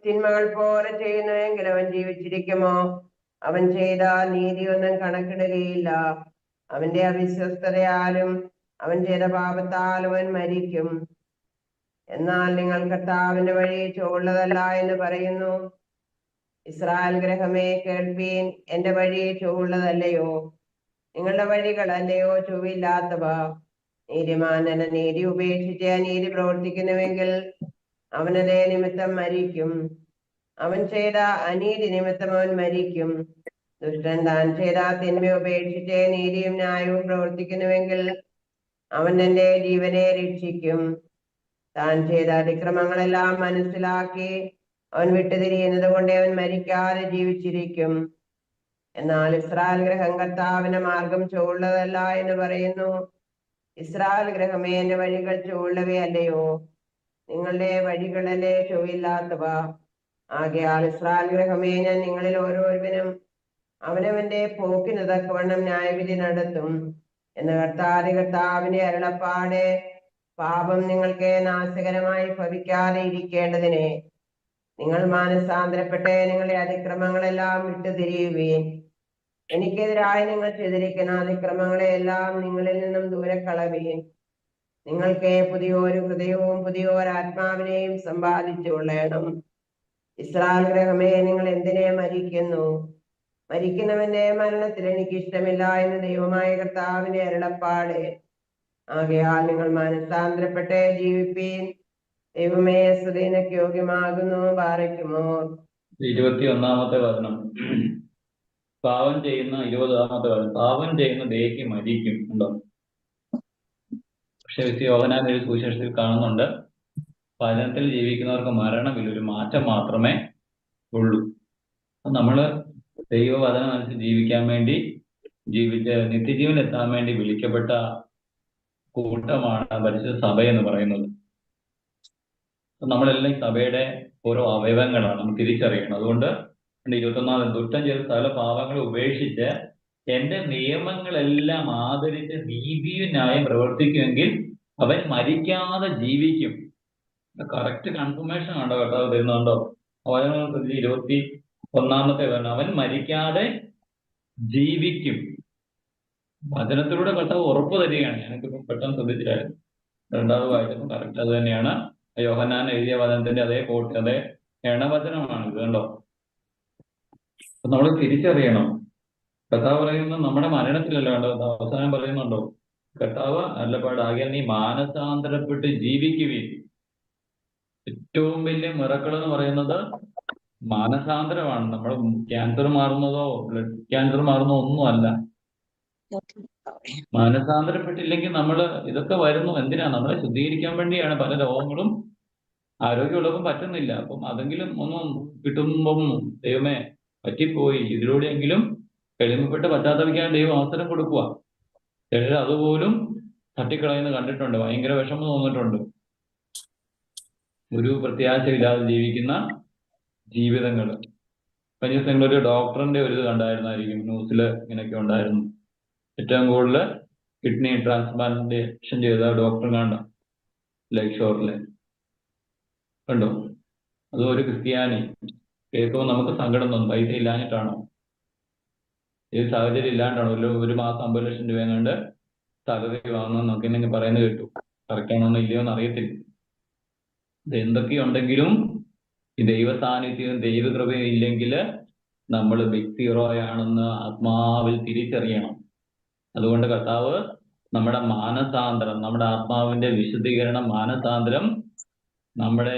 [SPEAKER 3] തിന്മകൾ പോലെ ചെയ്യുന്നുവെങ്കിൽ അവൻ ജീവിച്ചിരിക്കുമോ? അവൻ ചെയ്ത നീതിയൊന്നും കണക്കിടുകയില്ല. അവന്റെ അവിശ്വസ്തതയാലും അവൻ ചെയ്ത പാപത്താലും അവൻ മരിക്കും. എന്നാൽ നിങ്ങൾ കർത്താവിന്റെ വഴി ചൊവ്വുള്ളതല്ല എന്ന് പറയുന്നു. ഇസ്രായേൽ ഗൃഹമേ കേൾപ്പീൻ, എന്റെ വഴി ചൊവ്വുള്ളതല്ലയോ? നിങ്ങളുടെ വഴികളല്ലയോ ചൊവ്വില്ലാത്തവ? നീതിമാനന നീതി ഉപേക്ഷിച്ച് അനീതി പ്രവർത്തിക്കുന്നുവെങ്കിൽ അവനതേ നിമിത്തം മരിക്കും. അവൻ ചെയ്ത അനീതി നിമിത്തം അവൻ മരിക്കും. ദുഷ്ടൻ താൻ ചെയ്ത തിന്മ ഉപേക്ഷിച്ച് നീതിയും ന്യായവും പ്രവർത്തിക്കുന്നുവെങ്കിൽ അവൻ തന്റെ ജീവനെ രക്ഷിക്കും. താൻ ചെയ്ത അതിക്രമങ്ങളെല്ലാം മനസ്സിലാക്കി അവൻ വിട്ടുതിരിയുന്നത് കൊണ്ട് അവൻ മരിക്കാതെ ജീവിച്ചിരിക്കും. എന്നാൽ ഇസ്രായേൽ ഗൃഹം കർത്താവിന്റെ മാർഗം ചൊവ്വുള്ളതല്ല എന്ന് പറയുന്നു. ഇസ്രായേൽ ഗൃഹമേ, എന്റെ വഴികൾ ചൊവ്വുള്ളവയല്ലയോ? നിങ്ങളുടെ വഴികളല്ലേ ചൊവ്വില്ലാത്തവ? ആകയാൽ ഇസ്രായേൽ ഗൃഹമേ, ഞാൻ നിങ്ങളിൽ ഓരോരുവനും അവനവന്റെ പോക്കിന് തക്കവണ്ണം ന്യായവിധി നടത്തും എന്ന് കർത്താവിന്റെ അരുളപ്പാട്. പാപം നിങ്ങൾക്ക് നാശകരമായി ഭവിക്കാതെ ഇരിക്കേണ്ടതിന് നിങ്ങൾ മാനസാന്തരപ്പെട്ട് നിങ്ങളുടെ അതിക്രമങ്ങളെല്ലാം വിട്ടുതിരിയുകയും എനിക്കെതിരായി നിങ്ങൾ ചെയ്തിരിക്കുന്ന അതിക്രമങ്ങളെല്ലാം നിങ്ങളിൽ നിന്നും ദൂരെ കളയുകയും നിങ്ങൾക്ക് പുതിയൊരു ഹൃദയവും പുതിയൊരു ആത്മാവിനെയും സമ്പാദിച്ചു കൊള്ളണം. ഇസ്രായേൽ ഗൃഹമേ, നിങ്ങൾ എന്തിനെ മരിക്കുന്നു? മരിക്കുന്നവന്റെ മരണത്തിൽ എനിക്ക് ഇഷ്ടമില്ല എന്ന് ദൈവമായ കർത്താവിന്റെ അരുളപ്പാട്. ആകയാൽ നിങ്ങൾ മാനസാന്തരപ്പെട്ട് ജീവിപ്പീൻ. ദൈവമേ, സ്തുതിക്ക് യോഗ്യമാകുന്നു. പാറയ്ക്കുമോ
[SPEAKER 2] 21-ാമത്തെ വചനം. പാവം ചെയ്യുന്ന 20-ാമത്തെ വചനം. പാവം ചെയ്യുന്ന ദേഹി മരിക്കും. ഉണ്ടോ? പക്ഷെ യോഹന്നാൻ ഒരു സുവിശേഷത്തിൽ കാണുന്നുണ്ട്, വചനത്തിൽ ജീവിക്കുന്നവർക്ക് മരണമില്ല, ഒരു മാറ്റം മാത്രമേ ഉള്ളൂ. നമ്മള് ദൈവവചനം അനുസരിച്ച് ജീവിക്കാൻ വേണ്ടി, ജീവിച്ച് നിത്യജീവൻ എത്താൻ വേണ്ടി വിളിക്കപ്പെട്ട കൂട്ടമാണ് പരിശുദ്ധ സഭ എന്ന് പറയുന്നത്. നമ്മളെല്ലാം സഭയുടെ ഓരോ അവയവങ്ങളാണ്, നമ്മൾ തിരിച്ചറിയണം. അതുകൊണ്ട് 21-ാമത്, ദുഷ്ടൻ ചെയ്ത സകല പാപങ്ങളെ ഉപേക്ഷിച്ച് എന്റെ നിയമങ്ങളെല്ലാം ആദരിച്ച് നീതിയും ന്യായം പ്രവർത്തിക്കുമെങ്കിൽ അവൻ മരിക്കാതെ ജീവിക്കും. കറക്റ്റ് കൺഫർമേഷൻ കണ്ടോ കർത്താവ് തരുന്നുണ്ടോ? അവൻ 21-ാമത്തെ വരണം, അവൻ മരിക്കാതെ ജീവിക്കും. വചനത്തിലൂടെ കർത്താവ് ഉറപ്പ് തരികയാണ്. ഞാനൊക്കെ പെട്ടെന്ന് ശ്രദ്ധിച്ചില്ലായിരുന്നു, രണ്ടാമത് വായിച്ചപ്പോൾ കറക്റ്റ് അത് തന്നെയാണ്. യോഹന്നാൻ എഴുതിയ വചനത്തിന്റെ അതേ കോട്ട്, അതേ എണവചനമാണ് ഇത്. കണ്ടോ? നമ്മൾ തിരിച്ചറിയണം. കർത്താവ് പറയുന്നത് നമ്മുടെ മരണത്തിലല്ല. കണ്ടോ? അവസാനം പറയുന്നുണ്ടോ? കർത്താവ് അരുളപ്പാട്, ആകയാൽ നീ മാനസാന്തരപ്പെട്ട് ജീവിക്കുകയും. ഏറ്റവും വലിയ മിറക്കിൾ എന്ന് പറയുന്നത് മാനസാന്തരമാണ്. നമ്മൾ ക്യാൻസർ മാറുന്നതോ ബ്ലഡ് ക്യാൻസർ മാറുന്നതോ ഒന്നും അല്ല. മാനസാന്തരപ്പെട്ടില്ലെങ്കിൽ നമ്മൾ ഇതൊക്കെ വരുന്നു എന്തിനാ? നമ്മളെ ശുദ്ധീകരിക്കാൻ വേണ്ടിയാണ്. പല രോഗങ്ങളും ആരോഗ്യമുള്ളപ്പം പറ്റുന്നില്ല. അപ്പം അതെങ്കിലും ഒന്നും കിട്ടുമ്പം ദൈവമേ പറ്റിപ്പോയി, ഇതിലൂടെയെങ്കിലും എളിമപ്പെട്ട് പശ്ചാത്തപിക്കാൻ ദൈവം അവസരം കൊടുക്കുക. ചിലർ അതുപോലും തട്ടിക്കളയുന്ന കണ്ടിട്ടുണ്ട്. ഭയങ്കര വിഷമം തോന്നിയിട്ടുണ്ട്. ഒരു പ്രത്യാശയില്ലാതെ ജീവിക്കുന്ന ജീവിതങ്ങൾ. കഴിഞ്ഞ ദിവസം നിങ്ങളൊരു ഡോക്ടറിന്റെ ഒരു ഇത് കണ്ടായിരുന്നായിരിക്കും, ന്യൂസിൽ ഇങ്ങനെയൊക്കെ ഉണ്ടായിരുന്നു. ഏറ്റവും കൂടുതൽ കിഡ്നി ട്രാൻസ്പ്ലാന്റേഷൻ ചെയ്ത ഡോക്ടർ കണ്ട ലേക്ക് ഷോറിലെ കണ്ടോ? അതും ഒരു ക്രിസ്ത്യാനി. കേൾക്കുമ്പോൾ നമുക്ക് സങ്കടം തോന്നും. പൈസ ഇല്ലാഞ്ഞിട്ടാണോ? ഏത് സാഹചര്യം ഇല്ലാണ്ടാണോ? ഒരു മാസം 50 ലക്ഷം രൂപ കണ്ട് സാലറി വാങ്ങുന്ന നമുക്ക് എന്തെങ്കിലും പറയുന്നത് കേട്ടു. കറക്റ്റാണോന്നോ ഇല്ലയോ എന്ന് അറിയത്തില്ല. ഇത് എന്തൊക്കെയുണ്ടെങ്കിലും ഈ ദൈവ സാന്നിധ്യവും ദൈവകൃപയും ഇല്ലെങ്കിൽ നമ്മൾ ബിഗ് സീറോയാണെന്ന് ആത്മാവിൽ തിരിച്ചറിയണം. അതുകൊണ്ട് കർത്താവ് നമ്മുടെ മാനസാന്തരം, നമ്മുടെ ആത്മാവിന്റെ വിശുദ്ധീകരണം, മാനസാന്തരം, നമ്മുടെ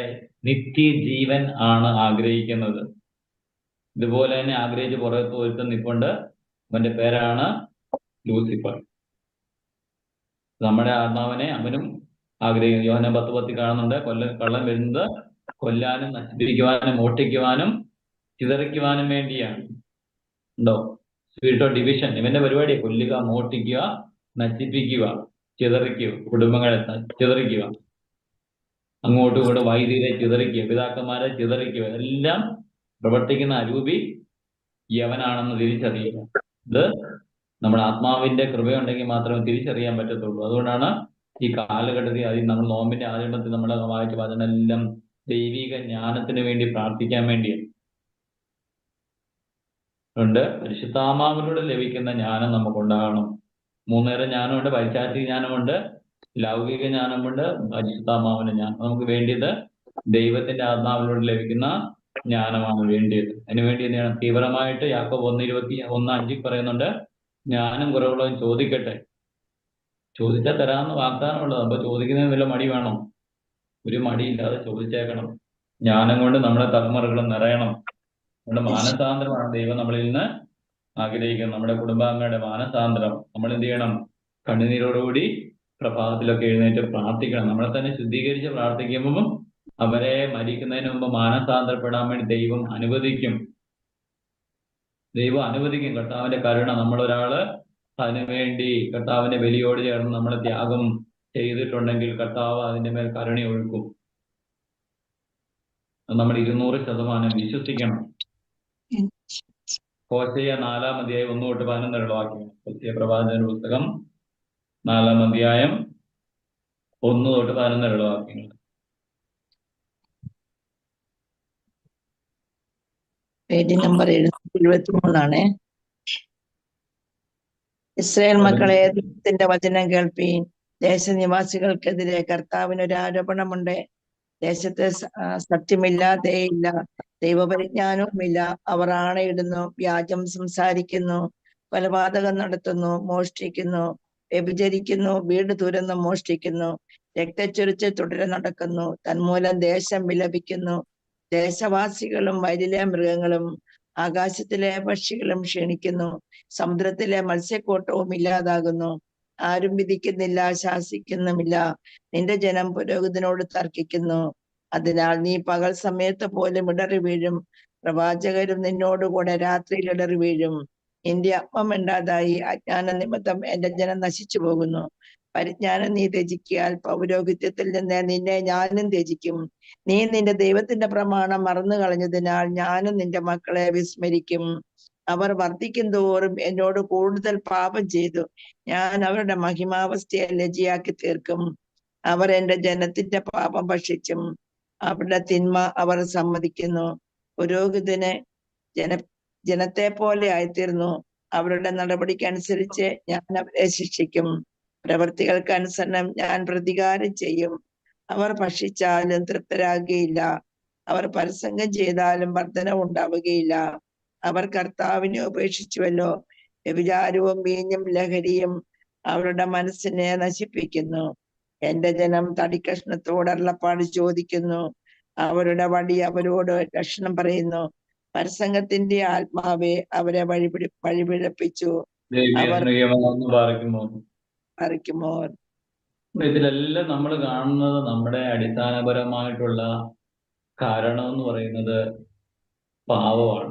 [SPEAKER 2] നിത്യജീവൻ ആണ് ആഗ്രഹിക്കുന്നത്. ഇതുപോലെ തന്നെ ആഗ്രഹിച്ച് പുറത്ത് ഒരുത്തം നിൽക്കൊണ്ട്, അവന്റെ പേരാണ് ലൂസിഫർ. നമ്മുടെ ആത്മാവിനെ അവനും ആഗ്രഹിക്കുന്നു. യോഹന്നാൻ 10:10 കാണുന്നുണ്ട്, കള്ളൻ വരുന്നത് കൊല്ലാനും നശിപ്പിക്കുവാനും മോഷ്ടിക്കുവാനും ചിതറിക്കുവാനും വേണ്ടിയാണ്. ഉണ്ടോ? സ്പിരിറ്റ് ഓഫ് ഡിവിഷൻ ഇവന്റെ പരിപാടിയെ കൊല്ലുക, മോഷ്ടിക്കുക, നശിപ്പിക്കുക, ചിതറിക്കുക, കുടുംബങ്ങളെ ചിതറിക്കുക, അങ്ങോട്ടും ഇങ്ങോട്ടും വൈദികരെ ചിതറിക്കുക, പിതാക്കന്മാരെ ചിതറിക്കുക, എല്ലാം പ്രവർത്തിക്കുന്ന അരൂപി യവനാണെന്ന് തിരിച്ചറിയുക. ഇത് നമ്മുടെ ആത്മാവിന്റെ കൃപയുണ്ടെങ്കിൽ മാത്രമേ തിരിച്ചറിയാൻ പറ്റത്തുള്ളൂ. അതുകൊണ്ടാണ് ഈ കാലഘട്ടത്തിൽ നമ്മൾ നോമ്പിന്റെ ആചരണത്തിൽ നമ്മൾ വായിച്ച വചനെല്ലാം ദൈവിക ജ്ഞാനത്തിന് വേണ്ടി പ്രാർത്ഥിക്കാൻ വേണ്ടിയാണ്. അതുകൊണ്ട് പരിശുദ്ധാത്മാവിലൂടെ ലഭിക്കുന്ന ജ്ഞാനം നമുക്കുണ്ടാകണം. 3 തരം ജ്ഞാനമുണ്ട്. പൈശാചിക ജ്ഞാനമുണ്ട്, ലൗകിക ജ്ഞാനമുണ്ട്, പരിശുദ്ധാത്മാവിന്റെ ജ്ഞാനം. നമുക്ക് വേണ്ടിയത് ദൈവത്തിന്റെ ആത്മാവിലൂടെ ലഭിക്കുന്ന ജ്ഞാനമാണ് വേണ്ടിയത്. അതിനുവേണ്ടി എന്താണ് തീവ്രമായിട്ട് യാക്കോബ് 1:21-5 പറയുന്നുണ്ട്, ജ്ഞാനം കുറവുള്ളവൻ ചോദിക്കട്ടെ. ചോദിച്ചാൽ തരാമെന്ന് വാഗ്ദാനമുള്ളത്. അപ്പൊ ചോദിക്കുന്നതിന് വല്ല മടി വേണം? ഒരു മടിയില്ലാതെ ചോദിച്ചേക്കണം. ജ്ഞാനം കൊണ്ട് നമ്മുടെ തലമുറകളും നിറയണം. നമ്മുടെ മാനസാന്തരമാണ് ദൈവം നമ്മളിൽ നിന്ന് ആഗ്രഹിക്കുന്നത്. നമ്മുടെ കുടുംബാംഗങ്ങളുടെ മാനസാന്തരം. നമ്മൾ എന്ത് ചെയ്യണം? കണ്ണുനീരോടുകൂടി പ്രഭാതത്തിലൊക്കെ എഴുന്നേറ്റ് പ്രാർത്ഥിക്കണം. നമ്മളെ തന്നെ ശുദ്ധീകരിച്ച് പ്രാർത്ഥിക്കുമ്പോൾ അവരെ മരിക്കുന്നതിന് മുമ്പ് മാനസാന്തരപ്പെടാൻ വേണ്ടി ദൈവം അനുവദിക്കും. കർത്താവിന്റെ കരുണ. നമ്മളൊരാള് അതിനുവേണ്ടി കർത്താവിന്റെ ബലിയോട് ചേർന്ന് നമ്മളെ ത്യാഗം ചെയ്തിട്ടുണ്ടെങ്കിൽ കർത്താവ് അതിന്റെ മേൽ കരുണ ഒഴുക്കും. നമ്മൾ 200% വിശ്വസിക്കണം. ഹോശയ്യ 4-ാം അധ്യായം 1-11 വാക്യങ്ങൾ. ഹോശയ്യ പ്രവാചകന്റെ പുസ്തകം 4-ാം അധ്യായം 1-11 വാക്യങ്ങൾ.
[SPEAKER 4] പേജ് നമ്പർ 773 ഇസ്രായേൽ മക്കളെ, ദൈവത്തിന്റെ വചനം കേൾപ്പീൻ. ദേശനിവാസികൾക്കെതിരെ കർത്താവിന് ഒരു ആരോപണമുണ്ട്. ദേശത്ത് സത്യമില്ലാതെയില്ല, ദൈവപരിജ്ഞാനവുമില്ല. അവർ ആണയിടുന്നു, വ്യാജം സംസാരിക്കുന്നു, കൊലപാതകം നടത്തുന്നു, മോഷ്ടിക്കുന്നു, വ്യഭിചരിക്കുന്നു, വീട് തുരന്ന് മോഷ്ടിക്കുന്നു, രക്തച്ചൊരിച്ചിൽ തുടരെ നടക്കുന്നു. തന്മൂലം ദേശം വിലപിക്കുന്നു. ദേശവാസികളും വയലിലെ മൃഗങ്ങളും ആകാശത്തിലെ പക്ഷികളും ക്ഷീണിക്കുന്നു. സമുദ്രത്തിലെ മത്സ്യക്കൂട്ടവും ഇല്ലാതാകുന്നു. ആരും വിധിക്കുന്നില്ല, ശാസിക്കുന്നുമില്ല. നിന്റെ ജനം പുരോഹിതനോട് തർക്കിക്കുന്നു. അതിനാൽ നീ പകൽ സമയത്ത് പോലും ഇടറി വീഴും. പ്രവാചകരും നിന്നോടുകൂടെ രാത്രിയിൽ ഇടറി വീഴും. നിന്റെ അപ്പം ഇണ്ടാതായി. അജ്ഞാന നിമിത്തം എന്റെ ജനം നശിച്ചു പോകുന്നു. പരിജ്ഞാനം നീ ത്യജിക്കാൽ പൗരോഹിത്യത്തിൽ നിന്ന് നിന്നെ ഞാനും ത്യജിക്കും. നീ നിന്റെ ദൈവത്തിന്റെ പ്രമാണം മറന്നു കളഞ്ഞതിനാൽ ഞാനും നിന്റെ മക്കളെ വിസ്മരിക്കും. അവർ വർദ്ധിക്കും തോറും എന്നോട് കൂടുതൽ പാപം ചെയ്തു. ഞാൻ അവരുടെ മഹിമാവസ്ഥയെ ലജ്ജയാക്കി തീർക്കും. അവർ എന്റെ ജനത്തിന്റെ പാപം ഭക്ഷിച്ചും അവരുടെ തിന്മ അവർ സമ്മതിക്കുന്നു. പുരോഹിതന് ജനത്തെ പോലെ ആയിത്തീർന്നു. അവരുടെ നടപടിക്കനുസരിച്ച് ഞാൻ അവരെ ശിക്ഷിക്കും. പ്രവൃത്തികൾക്ക് അനുസരണം ഞാൻ പ്രതികാരം ചെയ്യും. അവർ ഭക്ഷിച്ചാലും തൃപ്തരാകുകയില്ല. അവർ പരസംഗം ചെയ്താലും വർധന ഉണ്ടാവുകയില്ല. അവർ കർത്താവിനെ ഉപേക്ഷിച്ചുവല്ലോ. വ്യഭിചാരവും വീഞ്ഞും ലഹരിയും അവരുടെ മനസ്സിനെ നശിപ്പിക്കുന്നു. എന്റെ ജനം തടിക്കഷ്ണത്തോട് അരുളപ്പാട് ചോദിക്കുന്നു. അവരുടെ വടി അവരോട് ലക്ഷണം പറയുന്നു. പരസംഗത്തിന്റെ ആത്മാവെ അവരെ വഴിപിഴപ്പിച്ചു. പറിക്കുമോ.
[SPEAKER 2] ഇതിലെല്ലാം നമ്മൾ കാണുന്നത് നമ്മുടെ അടിസ്ഥാനപരമായിട്ടുള്ള കാരണം എന്ന് പറയുന്നത് പാവമാണ്.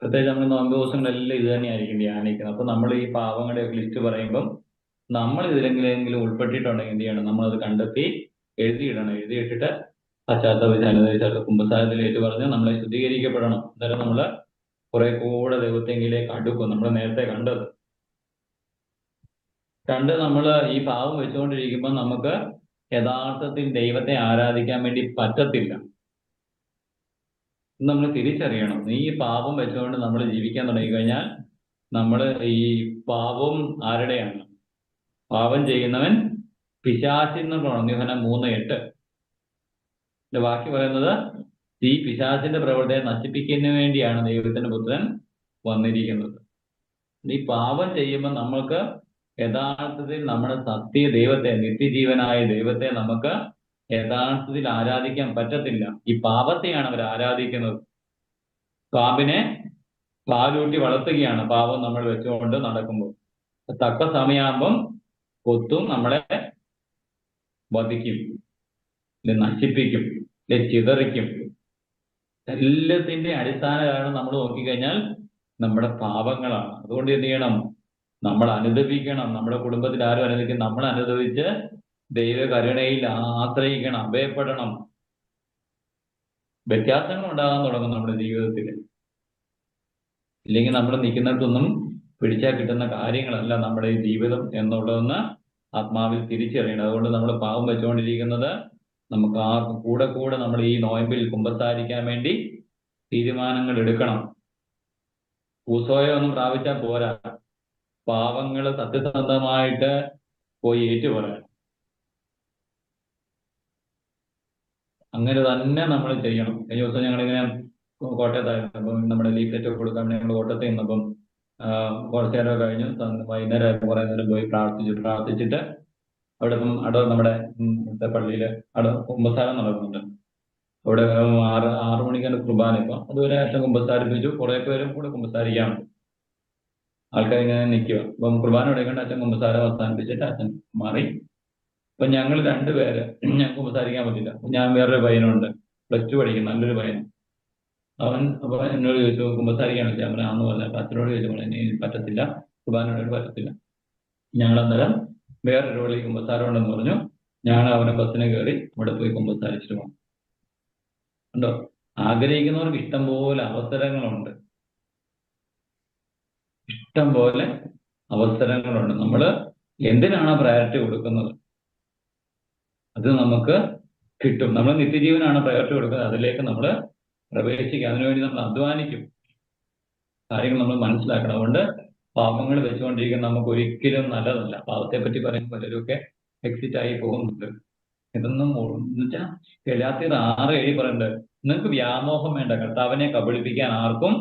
[SPEAKER 2] പ്രത്യേകിച്ച് നമ്മൾ നോമ്പ് ദിവസങ്ങളെല്ലാം ഇത് തന്നെയായിരിക്കും ധ്യാനിക്കുന്നത്. അപ്പൊ നമ്മൾ ഈ പാവങ്ങളുടെയൊക്കെ ലിസ്റ്റ് പറയുമ്പം നമ്മൾ ഇതിലെങ്കിലും ഉൾപ്പെട്ടിട്ടുണ്ടെങ്കിൽ എന്ത് ചെയ്യണം? നമ്മളത് കണ്ടെത്തി എഴുതിയിടണം. എഴുതിയിട്ടിട്ട് പശ്ചാത്തലത്തിൽ കുമ്പസാരത്തിൽ ഏറ്റു പറഞ്ഞ് നമ്മളെ ശുദ്ധീകരിക്കപ്പെടണം. അന്നേരം നമ്മള് കുറെ കൂടെ ദൈവത്തെങ്കിലേക്ക് അടുക്കും. നമ്മൾ നേരത്തെ കണ്ട് നമ്മൾ ഈ പാവം വെച്ചുകൊണ്ടിരിക്കുമ്പോൾ നമുക്ക് യഥാർത്ഥത്തിൽ ദൈവത്തെ ആരാധിക്കാൻ വേണ്ടി പറ്റത്തില്ല. നമ്മൾ തിരിച്ചറിയണം. ഈ പാപം വെച്ചുകൊണ്ട് നമ്മൾ ജീവിക്കാൻ തുടങ്ങിക്കഴിഞ്ഞാൽ നമ്മൾ ഈ പാപം ആരുടെയാണ്? പാപം ചെയ്യുന്നവൻ പിശാചിൽ നിന്നുള്ളതാണ്. യോഹന്നാൻ 3:8 ബാക്കി പറയുന്നത് ഈ പിശാചിന്റെ പ്രവൃത്തിയെ നശിപ്പിക്കുന്നതിന് വേണ്ടിയാണ് ദൈവത്തിന്റെ പുത്രൻ വന്നിരിക്കുന്നത്. ഈ പാപം ചെയ്യുമ്പോൾ നമ്മൾക്ക് യഥാർത്ഥത്തിൽ നമ്മുടെ സത്യ ദൈവത്തെ, നിത്യജീവനായ ദൈവത്തെ നമുക്ക് യഥാർത്ഥത്തിൽ ആരാധിക്കാൻ പറ്റത്തില്ല. ഈ പാപത്തെയാണ് അവർ ആരാധിക്കുന്നത്. പാമ്പിനെ പാലൂട്ടി വളർത്തുകയാണ് പാപം നമ്മൾ വെച്ചുകൊണ്ട് നടക്കുമ്പോൾ. തക്ക സമയമാകുമ്പം കൊത്തും, നമ്മളെ വധിക്കും, നശിപ്പിക്കും, ചിതറിക്കും. എല്ലാത്തിന്റെ അടിസ്ഥാന കാരണം നമ്മൾ നോക്കിക്കഴിഞ്ഞാൽ നമ്മുടെ പാപങ്ങളാണ്. അതുകൊണ്ട് എന്ത് ചെയ്യണം? നമ്മൾ അനുദപിക്കണം. നമ്മുടെ കുടുംബത്തിൽ ആരും അനുദപിക്കും. നമ്മൾ അനുദപിച്ച് ദൈവ കരുണയിൽ ആശ്രയിക്കണം, അഭയപ്പെടണം. വ്യത്യാസങ്ങൾ ഉണ്ടാകാൻ തുടങ്ങും നമ്മുടെ ജീവിതത്തിൽ. ഇല്ലെങ്കിൽ നമ്മൾ നിൽക്കുന്നിടത്തൊന്നും പിടിച്ചാൽ കിട്ടുന്ന കാര്യങ്ങളല്ല നമ്മുടെ ഈ ജീവിതം എന്നുള്ളതെന്ന് ആത്മാവിൽ തിരിച്ചറിയണം. അതുകൊണ്ട് നമ്മൾ പാവം വെച്ചുകൊണ്ടിരിക്കുന്നത് നമുക്ക് ആർക്കും കൂടെ കൂടെ നമ്മൾ ഈ നോയമ്പിൽ കുമ്പസാരിക്കാൻ വേണ്ടി തീരുമാനങ്ങൾ എടുക്കണം. പൂസോയെ ഒന്നും പ്രാപിച്ചാൽ പോരാ, പാവങ്ങൾ സത്യസന്ധമായിട്ട് പോയി ഏറ്റുപറയണം. അങ്ങനെ തന്നെ നമ്മൾ ചെയ്യണം. കഴിഞ്ഞ ദിവസം ഞങ്ങളിങ്ങനെ കോട്ടയത്തായിരുന്നു. അപ്പം നമ്മുടെ ലീഫ്ലെറ്റ് ഒക്കെ കൊടുക്കാൻ വേണ്ടി ഞങ്ങൾ കോട്ടയത്ത് നിന്നപ്പം കുറച്ചു നേരം കഴിഞ്ഞു, വൈകുന്നേരം കുറെ നേരം പോയി പ്രാർത്ഥിച്ചിട്ട് അവിടെ നമ്മുടെ പള്ളിയില് അവിടെ കുമ്പസാരം നടക്കുന്നുണ്ട്. അവിടെ 6 മണിക്കാണ് കുർബാന. ഇപ്പം അതുവരെ അച്ഛൻ കുമ്പസാരിപ്പിച്ചു. കുറെ പേരും കൂടെ കുമ്പസാരിക്കാണ്. ആൾക്കാർ ഇങ്ങനെ നിൽക്കുക. അപ്പം കുർബാന എടുക്കേണ്ട അച്ഛൻ കുമ്പസാരം അവസാനിപ്പിച്ചിട്ട് അച്ഛൻ മാറി. അപ്പൊ ഞങ്ങൾ 2 പേര് ഞങ്ങൾക്ക് കുമ്പസാരിക്കാൻ പറ്റില്ല. ഞാൻ വേറൊരു പയ്യനുണ്ട്, +2 പഠിക്കും, നല്ലൊരു പയ്യൻ. അവൻ അപ്പൊ എന്നോട് ചോദിച്ചു കുമ്പസാരിക്കാൻ പറ്റില്ല. അവൻ ആന്ന് പറഞ്ഞ അച്ഛനോട് ചോദിച്ചപ്പോൾ ഇനി പറ്റത്തില്ല, കുർബാനയോട് പറ്റത്തില്ല. ഞങ്ങൾ അന്നേരം വേറൊരു പള്ളി കുമ്പസാരം ഉണ്ടെന്ന് പറഞ്ഞു. ഞാൻ അവനെ ബസ്സിന് കയറി അവിടെ പോയി കുമ്പസാരിച്ചിട്ട് പോകും. ഉണ്ടോ? ആഗ്രഹിക്കുന്നവർക്ക് ഇഷ്ടം പോലെ അവസരങ്ങളുണ്ട്, ഇഷ്ടം പോലെ അവസരങ്ങളുണ്ട്. നമ്മൾ എന്തിനാണ് പ്രയോറിറ്റി കൊടുക്കുന്നത് അത് നമുക്ക് കിട്ടും. നമ്മൾ നിത്യജീവനാണ് പ്രയോറിറ്റി കൊടുക്കുന്നത്, അതിലേക്ക് നമ്മൾ പ്രവേശിക്കും. അതിനുവേണ്ടി നമ്മൾ അധ്വാനിക്കും. കാര്യങ്ങൾ നമ്മൾ മനസ്സിലാക്കണം. അതുകൊണ്ട് പാപങ്ങൾ വെച്ചുകൊണ്ടിരിക്കുന്ന നമുക്ക് ഒരിക്കലും നല്ലതല്ല. പാപത്തെ പറ്റി പറയുമ്പോൾ പലരുമൊക്കെ എക്സിറ്റ് ആയി പോകുന്നുണ്ട്. ഇതൊന്നും എന്നുവെച്ചാൽ ഗലാത്യർ 6:7 പറയുന്നുണ്ട്, നിങ്ങൾക്ക് വ്യാമോഹം വേണ്ട, കർത്താവിനെ കബളിപ്പിക്കാൻ ആർക്കും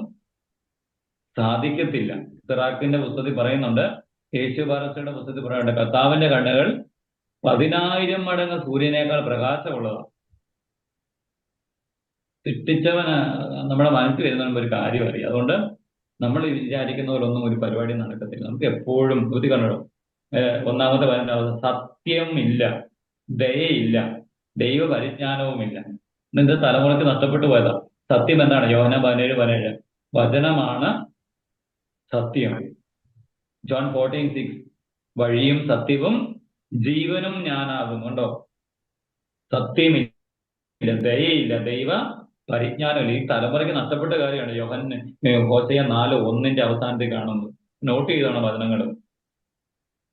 [SPEAKER 2] സാധിക്കത്തില്ല. സിറാക്കിന്റെ പുസ്തകത്തിൽ പറയുന്നുണ്ട്, യേശുപാരസയുടെ പുസ്തകത്തിൽ പറയുന്നുണ്ട്, കർത്താവിന്റെ കണ്ണുകൾ 10,000 മടങ്ങ് സൂര്യനേക്കാൾ പ്രകാശമുള്ളതാണ്. സൃഷ്ടിച്ചവന് നമ്മുടെ മനസ്സിൽ വരുന്ന ഒരു കാര്യം അറിയാം. അതുകൊണ്ട് നമ്മൾ വിചാരിക്കുന്ന പോലൊന്നും ഒരു പരിപാടി നടക്കത്തില്ല. നമുക്ക് എപ്പോഴും ബുദ്ധി കണ്ടോ, 1-ാമത്തെ പറയുന്നത് സത്യം ഇല്ല, ദയയില്ല, ദൈവ പരിജ്ഞാനവുമില്ല. ഇന്നത്തെ തലമുറയ്ക്ക് നഷ്ടപ്പെട്ടു പോയതാ. സത്യം എന്താണ്? യോഹന്നാൻ 17:17 വചനമാണ് സത്യം. ജോൺ 14:6 വഴിയും സത്യവും ജീവനും ഞാനാകും. കണ്ടോ? സത്യമില്ല, ദയയില്ല, ദൈവ പരിജ്ഞാനമില്ല. ഈ തലമുറയ്ക്ക് നഷ്ടപ്പെട്ട കാര്യമാണ് ഹോശയ്യ 4:1 അവസാനത്തിൽ കാണുന്നത്. നോട്ട് ചെയ്താണ് വചനങ്ങൾ.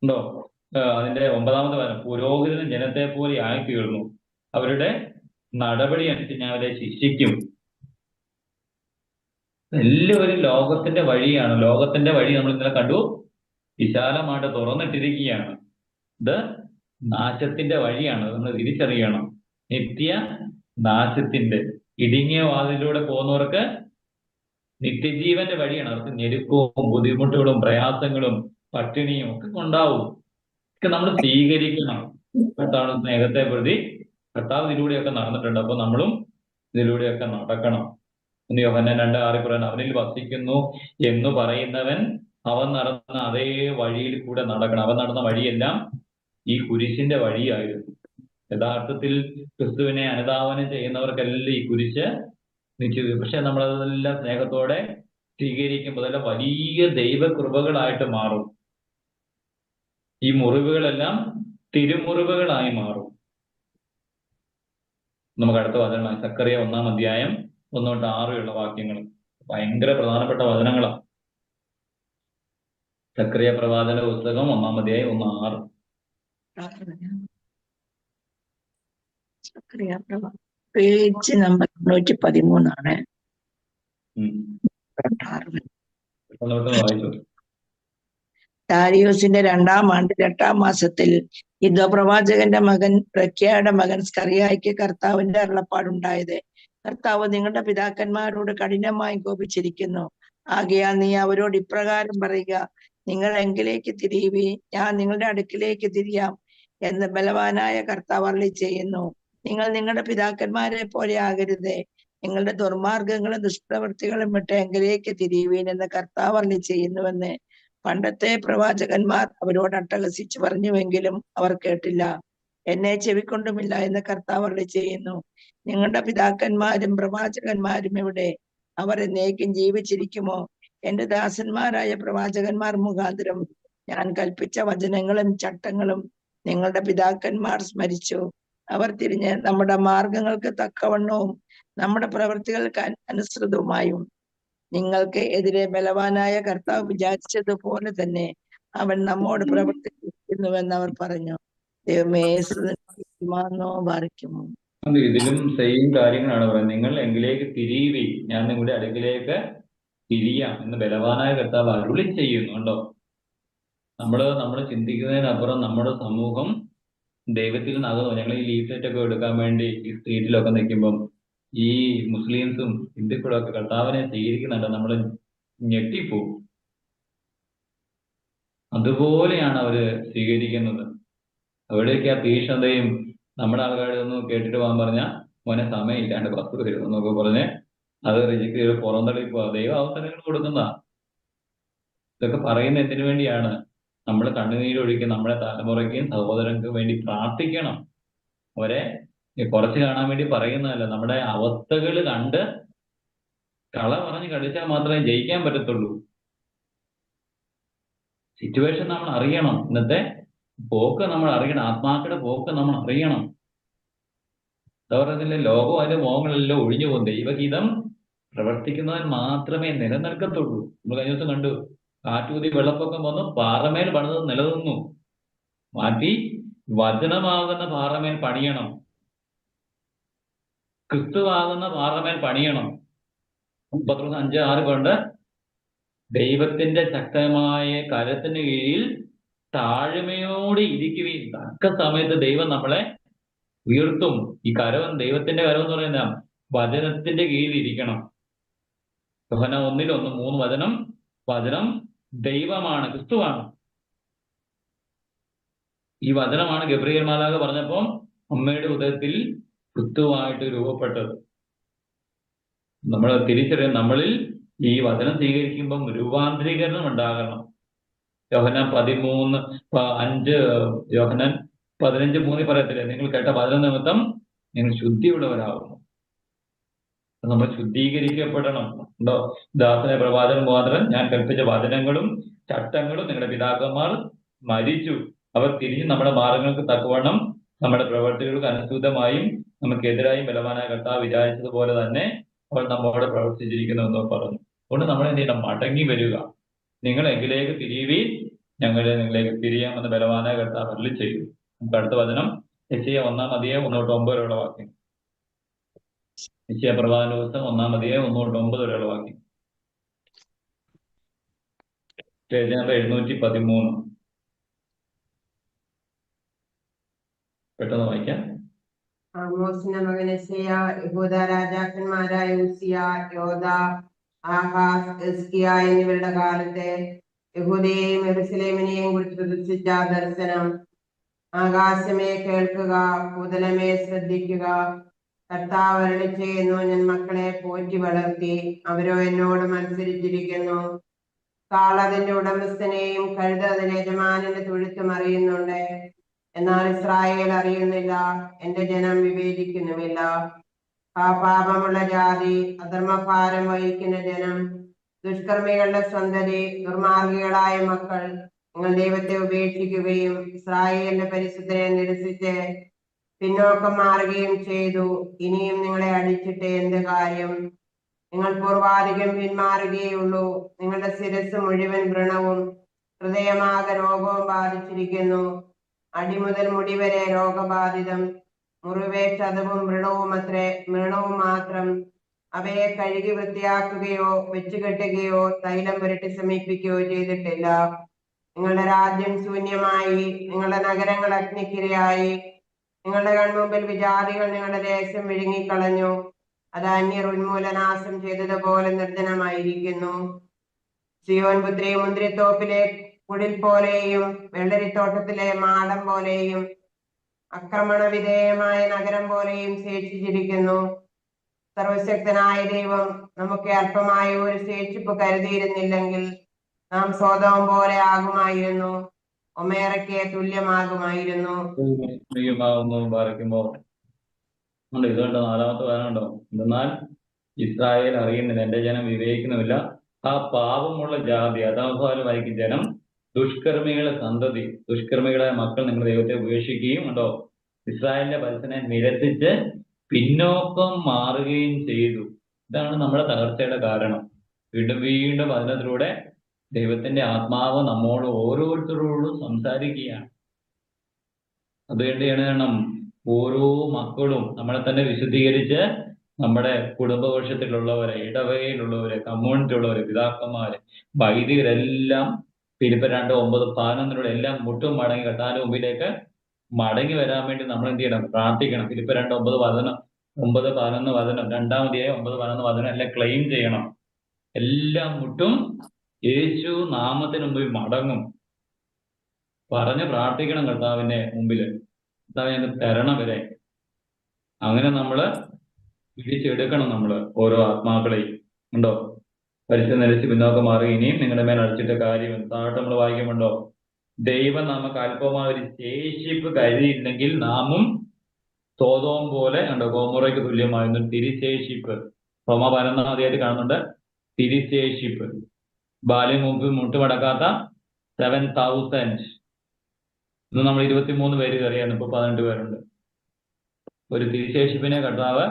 [SPEAKER 2] ഉണ്ടോ? അതിന്റെ 9-ാമത്തെ വചനം, പുരോഹിതനും ജനത്തെ പോലെ ആയി തീർന്നു, അവരുടെ നടപടി അനുസരിച്ച് ഞാൻ അവരെ ശിക്ഷിക്കും. എല്ലാവരും ലോകത്തിന്റെ വഴിയാണ്. ലോകത്തിന്റെ വഴി നമ്മൾ ഇന്നലെ കണ്ടു, വിശാലമായിട്ട് തുറന്നിട്ടിരിക്കുകയാണ്. ഇത് നാശത്തിന്റെ വഴിയാണ്. നമ്മൾ തിരിച്ചറിയണം. നിത്യ നാശത്തിന്റെ ഇടുങ്ങിയ വാതിലൂടെ പോകുന്നവർക്ക് നിത്യജീവന്റെ വഴിയാണ്. അവർക്ക് ഞെരുക്കവും ബുദ്ധിമുട്ടുകളും പ്രയാസങ്ങളും പട്ടിണിയും ഒക്കെ ഉണ്ടാവും. ഒക്കെ നമ്മൾ സ്വീകരിക്കണം. കർത്താവ് സ്നേഹത്തെ പ്രതി കർത്താവ് ഇതിലൂടെയൊക്കെ നടന്നിട്ടുണ്ട്. അപ്പൊ നമ്മളും ഇതിലൂടെയൊക്കെ നടക്കണം. യോഹന്നാൻ 2:6 പറയുന്നത്, അവനിൽ വസിക്കുന്നു എന്ന് പറയുന്നവൻ അവൻ നടന്ന അതേ വഴിയിൽ കൂടെ നടക്കണം. അവൻ നടന്ന വഴിയെല്ലാം ഈ കുരിശിന്റെ വഴിയായിരുന്നു. യഥാർത്ഥത്തിൽ ക്രിസ്തുവിനെ അനുധാവനം ചെയ്യുന്നവർക്കെല്ലാം ഈ കുരിശ് നിശ്ചിത. പക്ഷെ നമ്മളതെല്ലാം സ്നേഹത്തോടെ സ്വീകരിക്കുമ്പോൾ അതെല്ലാം വലിയ ദൈവകൃപകളായിട്ട് മാറും. ഈ മുറിവുകളെല്ലാം തിരുമുറിവുകളായി മാറും. നമുക്ക് അടുത്ത വചനമാണ് സക്കറിയ 1-ാം അധ്യായം 1-6 വാക്യങ്ങൾ. ഭയങ്കര പ്രധാനപ്പെട്ട വചനങ്ങളാണ്. സക്കറിയ പ്രവാചന പുസ്തകം 1-ാം അധ്യായം 1-6.
[SPEAKER 4] പേജ് നമ്പർ 113
[SPEAKER 2] വായിച്ചു.
[SPEAKER 4] ദാരിയോസിന്റെ 2-ാം ആണ്ട് 8-ാം മാസത്തിൽ ഇദോ പ്രവാചകന്റെ മകൻ റെക്യായുടെ മകൻ സ്കറിയായ്ക്ക് കർത്താവിന്റെ അരുളപ്പാടുണ്ടായത്, കർത്താവ് നിങ്ങളുടെ പിതാക്കന്മാരോട് കഠിനമായി കോപിച്ചിരിക്കുന്നു. ആകയാൽ നീ അവരോട് ഇപ്രകാരം പറയുക, നിങ്ങൾ എങ്കിലേക്ക് തിരിയുവി, ഞാൻ നിങ്ങളുടെ അടുക്കിലേക്ക് തിരിയാം എന്ന് ബലവാനായ കർത്താവ് അരുളി ചെയ്യുന്നു. നിങ്ങൾ നിങ്ങളുടെ പിതാക്കന്മാരെ പോലെ ആകരുതേ, നിങ്ങളുടെ ദുർമാർഗങ്ങളും ദുഷ്പ്രവൃത്തികളും വിട്ട് എങ്കിലേക്ക് തിരിയുവീൻ എന്ന് കർത്താവ് അരുളി ചെയ്യുന്നുവെന്ന് പണ്ടത്തെ പ്രവാചകന്മാർ അവരോട് അട്ടഹസിച്ചു പറഞ്ഞുവെങ്കിലും അവർ കേട്ടില്ല, എന്നെ ചെവിക്കൊണ്ടുമില്ല എന്ന് കർത്താവ് അരുളി ചെയ്യുന്നു. നിങ്ങളുടെ പിതാക്കന്മാരും പ്രവാചകന്മാരും എവിടെ? അവർ എന്നേക്കും ജീവിച്ചിരിക്കുമോ? എന്റെ ദാസന്മാരായ പ്രവാചകന്മാർ മുഖാന്തരം ഞാൻ കൽപ്പിച്ച വചനങ്ങളും ചട്ടങ്ങളും നിങ്ങളുടെ പിതാക്കന്മാർ സ്മരിച്ചു. അവർ തിരിഞ്ഞ് നമ്മുടെ മാർഗങ്ങൾക്ക് തക്കവണ്ണവും നമ്മുടെ പ്രവൃത്തികൾക്ക് അനുസൃതവുമായും നിങ്ങൾക്ക് എതിരെ ബലവാനായ കർത്താവ് വിചാരിച്ചതുപോലെ തന്നെ അവൻ നമ്മോട് പ്രവർത്തിക്കുന്നുവെന്ന് അവർ പറഞ്ഞു. ദൈവമേ, ബാധിക്കുമോ.
[SPEAKER 2] അത് ഇതിലും സെയിം കാര്യങ്ങളാണ് പറയുന്നത്. നിങ്ങൾ എങ്കിലേക്ക് തിരിയുവി, ഞാൻ നിങ്ങളുടെ അടുക്കിലേക്ക് തിരിയാം എന്ന് ബലവാനായ കർത്താവ് അരുളി ചെയ്യുന്നു. കണ്ടോ, നമ്മൾ ചിന്തിക്കുന്നതിനപ്പുറം നമ്മുടെ സമൂഹം ദൈവത്തിൽ നിന്നകന്നു. ഞങ്ങൾ ഈ ലീഫ്ലെറ്റ് ഒക്കെ എടുക്കാൻ വേണ്ടി ഈ സ്ട്രീറ്റിലൊക്കെ നിൽക്കുമ്പം ഈ മുസ്ലിംസും ഹിന്ദുക്കളും ഒക്കെ കർത്താവിനെ സ്വീകരിക്കുന്നുണ്ട്, നമ്മൾ ഞെട്ടിപ്പോവും. അതുപോലെയാണ് അവര് സ്വീകരിക്കുന്നത്. അവിടേക്ക് ആ തീഷ്ണതയും, നമ്മുടെ ആൾക്കാർ ഒന്ന് കേട്ടിട്ട് പോകാൻ പറഞ്ഞാൽ മോനെ സമയമില്ലാണ്ട് ബസ് വരും എന്നൊക്കെ പറഞ്ഞ് അത് റിജക്ട് ചെയ്ത് പുറന്തള്ളി പോവാ. ദൈവം അവസരങ്ങൾ കൊടുക്കുന്നതാ. ഇതൊക്കെ പറയുന്ന എന്തിനു വേണ്ടിയാണ്? നമ്മൾ കണ്ണുനീരൊഴുക്കി നമ്മുടെ തലമുറയ്ക്കും സഹോദരങ്ങൾക്കും വേണ്ടി പ്രാർത്ഥിക്കണം. അവരെ കുറച്ച് കാണാൻ വേണ്ടി പറയുന്നതല്ല. നമ്മുടെ അവസ്ഥകൾ കണ്ട് കള പറഞ്ഞ് കളിച്ചാൽ മാത്രമേ ജയിക്കാൻ പറ്റത്തുള്ളൂ. സിറ്റുവേഷൻ നമ്മൾ അറിയണം. ഇന്നത്തെ പോക്ക് നമ്മൾ അറിയണം. ആത്മാക്കളുടെ പോക്ക് നമ്മൾ അറിയണം. എന്താ പറയുന്നില്ല, ലോകം അതിന്റെ മോഹങ്ങളെല്ലാം ഒഴിഞ്ഞു പോകും. ദൈവഗീതം പ്രവർത്തിക്കുന്നവൻ മാത്രമേ നിലനിൽക്കത്തുള്ളൂ. നമ്മൾ കഴിഞ്ഞ ദിവസം കണ്ടു, കാറ്റൂതി വെള്ളപ്പൊക്കം വന്നു, പാറമേൽ പണിത് നിലനിന്നു. മാറ്റി വചനമാകുന്ന പാറമേൽ പണിയണം, ക്രിസ്തുവാകുന്ന പാറമേൽ പണിയണം. 5:6 കൊണ്ട് ദൈവത്തിന്റെ ശക്തമായ കരത്തിന് കീഴിൽ താഴ്മയോടെ ഇരിക്കുകയും തക്ക സമയത്ത് ദൈവം നമ്മളെ ഉയർത്തും. ഈ കരം, ദൈവത്തിന്റെ കരം എന്ന് പറയുന്ന വചനത്തിന്റെ കീഴിൽ ഇരിക്കണം. യോഹന്നാൻ 1:1 3 വചനം. വചനം ദൈവമാണ്, ക്രിസ്തുവാണ്. ഈ വചനമാണ് ഗബ്രിയേൽ മാലാഖ പറഞ്ഞപ്പോൾ അമ്മയുടെ ഉദരത്തിൽ ക്രിസ്തുവായിട്ട് രൂപപ്പെട്ടത്. നമ്മൾ തിരിച്ചറിയാൻ, നമ്മളിൽ ഈ വചനം സ്വീകരിക്കുമ്പം രൂപാന്തരീകരണം ഉണ്ടാകണം. യോഹന്നാൻ 13:5 യോഹന്നാൻ 15:3 പറയത്തില്ലേ, നിങ്ങൾ കേട്ട വചന നിമിത്തം നിങ്ങൾ ശുദ്ധിയുള്ളവരാകുന്നു. നമ്മൾ ശുദ്ധീകരിക്കപ്പെടണം. ഉണ്ടോ? ദാസനെ പ്രവാചകൻ മുഖാന്തരം ഞാൻ കൽപ്പിച്ച വചനങ്ങളും ചട്ടങ്ങളും നിങ്ങളുടെ പിതാക്കന്മാർ മരിച്ചു. അവർ തിരിഞ്ഞ് നമ്മുടെ മാർഗങ്ങൾക്ക് തക്കവണ്ണം നമ്മുടെ പ്രവർത്തികൾക്ക് അനുസൃതമായും നമുക്കെതിരായും ബലവാനായ കർത്താവ് വിചാരിച്ചതുപോലെ തന്നെ അവർ നമ്മോട് പ്രവർത്തിച്ചിരിക്കുന്നു എന്ന് പറഞ്ഞു. അതുകൊണ്ട് നമ്മൾ എന്ത് ചെയ്യണം? മടങ്ങി വരിക. നിങ്ങൾ എങ്കിലേക്ക് തിരിയുവീൻ, ഞങ്ങളെ നിങ്ങളിലേക്ക് തിരിയാമെന്ന് ബലവാനായ കർത്താവ് അരുളി ചെയ്യും. നമുക്ക് അടുത്ത വചനം യെശയ്യാ 1:1-9 വരെയുള്ള വാക്യം. യെശയ്യാ പ്രവാചന പുസ്തകം 1:1-9 വരെയുള്ള വാക്യം. Page number 713. പെട്ടെന്ന് വായിക്കാം.
[SPEAKER 3] ആമോസിന്റെ മകൻ യെശയ്യാ യഹൂദ രാജാക്കന്മാരായ ഉസ്സിയ, യോദ, ആഹാസ്, ഹിസ്കിയ എന്നിവരുടെ കാലത്തെ യഹൂദയെയും യെരൂശലേമിനെയും കുറിച്ച് പ്രദർശിച്ച ദർശനം. ആകാശമേ കേൾക്കുക, ഭൂതലമേ ശ്രദ്ധിക്കുക. കർത്താവ് അരുളി ചെയ്യുന്നു, ഞാൻ മക്കളെ പോറ്റി വളർത്തി, അവരോ എന്നോട് മത്സരിച്ചിരിക്കുന്നു. കാള അതിന്റെ ഉടമസ്ഥനെയും കഴുത അതിന്റെ യജമാനന്റെ തൊഴുത്തും അറിയുന്നുണ്ട്, എന്നാൽ ഇസ്രായേൽ അറിയുന്നില്ല, എന്റെ ജനം വിവേചിക്കുന്നുമില്ല. ആ പാപമുള്ള ജാതി, അധർമ്മഭാരം വഹിക്കുന്ന ജനം, ദുഷ്കർമ്മികളുടെ സന്തതി, ദുർമാർഗികളായ മക്കൾ, നിങ്ങൾ ദൈവത്തെ ഉപേക്ഷിക്കുകയും ഇസ്രായേലിന്റെ പരിശുദ്ധനെ നിരസിച്ച് പിന്നോക്കം മാറുകയും ചെയ്തു. ഇനിയും നിങ്ങളെ അടിച്ചിട്ട് എന്ത് കാര്യം? നിങ്ങൾ പൂർവാധികം പിന്മാറുകയുള്ളൂ. നിങ്ങളുടെ ശിരസ് മുഴുവൻ വ്രണവും ഹൃദയമാകെ രോഗവും ബാധിച്ചിരിക്കുന്നു. അടിമുതൽ മുടി വരെ രോഗബാധിതം. മുറിവേ ചതവും വ്രണവും അത്രേ, മൃണവും മാത്രം. അവയെ കഴുകി വൃത്തിയാക്കുകയോ വെച്ചുകെട്ടുകയോ തൈലം പുരട്ടി സമീപിക്കുകയോ ചെയ്തിട്ടില്ല. നിങ്ങളുടെ രാജ്യം ശൂന്യമായി, നിങ്ങളുടെ നഗരങ്ങൾ അഗ്നിക്കിരയായി. നിങ്ങളുടെ കൺമുമ്പിൽ വിജാതികൾ നിങ്ങളുടെ ദേശം വിഴുങ്ങിക്കളഞ്ഞു. അത് അന്യർ ഉന്മൂലനാശം ചെയ്തതുപോലെ നിർജ്ജനമായിരിക്കുന്നു. സിയോൻ പുത്രി മുന്തിരിത്തോപ്പിലെ കുടിൽ പോലെയും വെള്ളരിത്തോട്ടത്തിലെ മാടം പോലെയും ആക്രമണ വിധേയമായ നഗരം പോലെയും ശേഷിച്ചിരിക്കുന്നു. സർവശക്തനായ ദൈവം നമുക്ക് അല്പമായ ഒരു ശേഷിപ്പ് കരുതിയിരുന്നില്ലെങ്കിൽ നാം സ്വതം പോലെ ആകുമായിരുന്നു, ഒമേറയ്ക്ക് തുല്യമാകുമായിരുന്നു.
[SPEAKER 2] ഇതുകൊണ്ട് 4-ാമത്തെ വായനയുണ്ടോ? എന്നാൽ ഇസ്രായേൽ അറിയുന്നില്ല, എന്റെ ജനം വിവേചിക്കുന്നുമില്ല. ആ പാപമുള്ള ജാതി, അധമഭാരം വഹിക്കും ജനം, ദുഷ്കർമ്മികളെ സന്തതി, ദുഷ്കർമ്മികളായ മക്കൾ നിങ്ങൾ ദൈവത്തെ ഉപേക്ഷിക്കുകയും ഉണ്ടോ ഇസ്രായേലിന്റെ പരിസനെ നിരസിച്ച് പിന്നോക്കം മാറുകയും ചെയ്തു. ഇതാണ് നമ്മുടെ തകർച്ചയുടെ കാരണം. വീണ്ടും വീണ്ടും വചനത്തിലൂടെ ദൈവത്തിന്റെ ആത്മാവ് നമ്മോട് ഓരോരുത്തരോടും സംസാരിക്കുകയാണ്. അതുകൊണ്ട് ചെയ്യണം, ഓരോ മക്കളും നമ്മളെ തന്നെ വിശുദ്ധീകരിച്ച് നമ്മുടെ കുടുംബപക്ഷത്തിലുള്ളവരെ, ഇടവകയിലുള്ളവരെ, കമ്മ്യൂണിറ്റി ഉള്ളവരെ, പിതാക്കന്മാരെ, വൈദികരെല്ലാം ഫിലിപ്പ് 2:9-11 എല്ലാം മുട്ടും മടങ്ങി കർത്താവിന്റെ മുമ്പിലേക്ക് മടങ്ങി വരാൻ വേണ്ടി നമ്മൾ എന്ത് ചെയ്യണം? പ്രാർത്ഥിക്കണം. ഫിലിപ്പ് 2:9-11, 9-11 2-ാം 9-11 എല്ലാം ക്ലെയിം ചെയ്യണം. എല്ലാം മുട്ടും യേശു നാമത്തിന് മുമ്പിൽ മടങ്ങും. പറഞ്ഞ് പ്രാർത്ഥിക്കണം കർത്താവിന്റെ മുമ്പില്, കർത്താവ് ഞങ്ങൾക്ക് തരണം വരെ. അങ്ങനെ നമ്മള് പിടിച്ചെടുക്കണം നമ്മള് ഓരോ ആത്മാക്കളെയും. ഉണ്ടോ? പരിശുദ്ധ നിരച്ച് പിന്നോക്കം മാറി ഇനിയും നിങ്ങളുടെ മേൽ അടിച്ചിട്ട കാര്യം താഴോട്ട് നമ്മൾ വായിക്കുമുണ്ടോ? ദൈവം നമുക്ക് അല്പമായ ഒരു ശേഷിപ്പ് കരുതിയില്ലെങ്കിൽ നാമും സോദോം പോലെ ഉണ്ടോ ഗൊമോറയ്ക്ക് തുല്യമായിരുന്നു തിരിശേഷിപ്പ്. റോമ 11 കാണുന്നുണ്ട് തിരിശേഷിപ്പ്. ബാല്യം മുമ്പ് മുട്ടുമടക്കാത്ത 7,000. ഇന്ന് നമ്മൾ 23 പേര് കയറിയാണ്, ഇപ്പൊ 18 പേരുണ്ട്. ഒരു തിരിശേഷിപ്പിനെ കർത്താവ്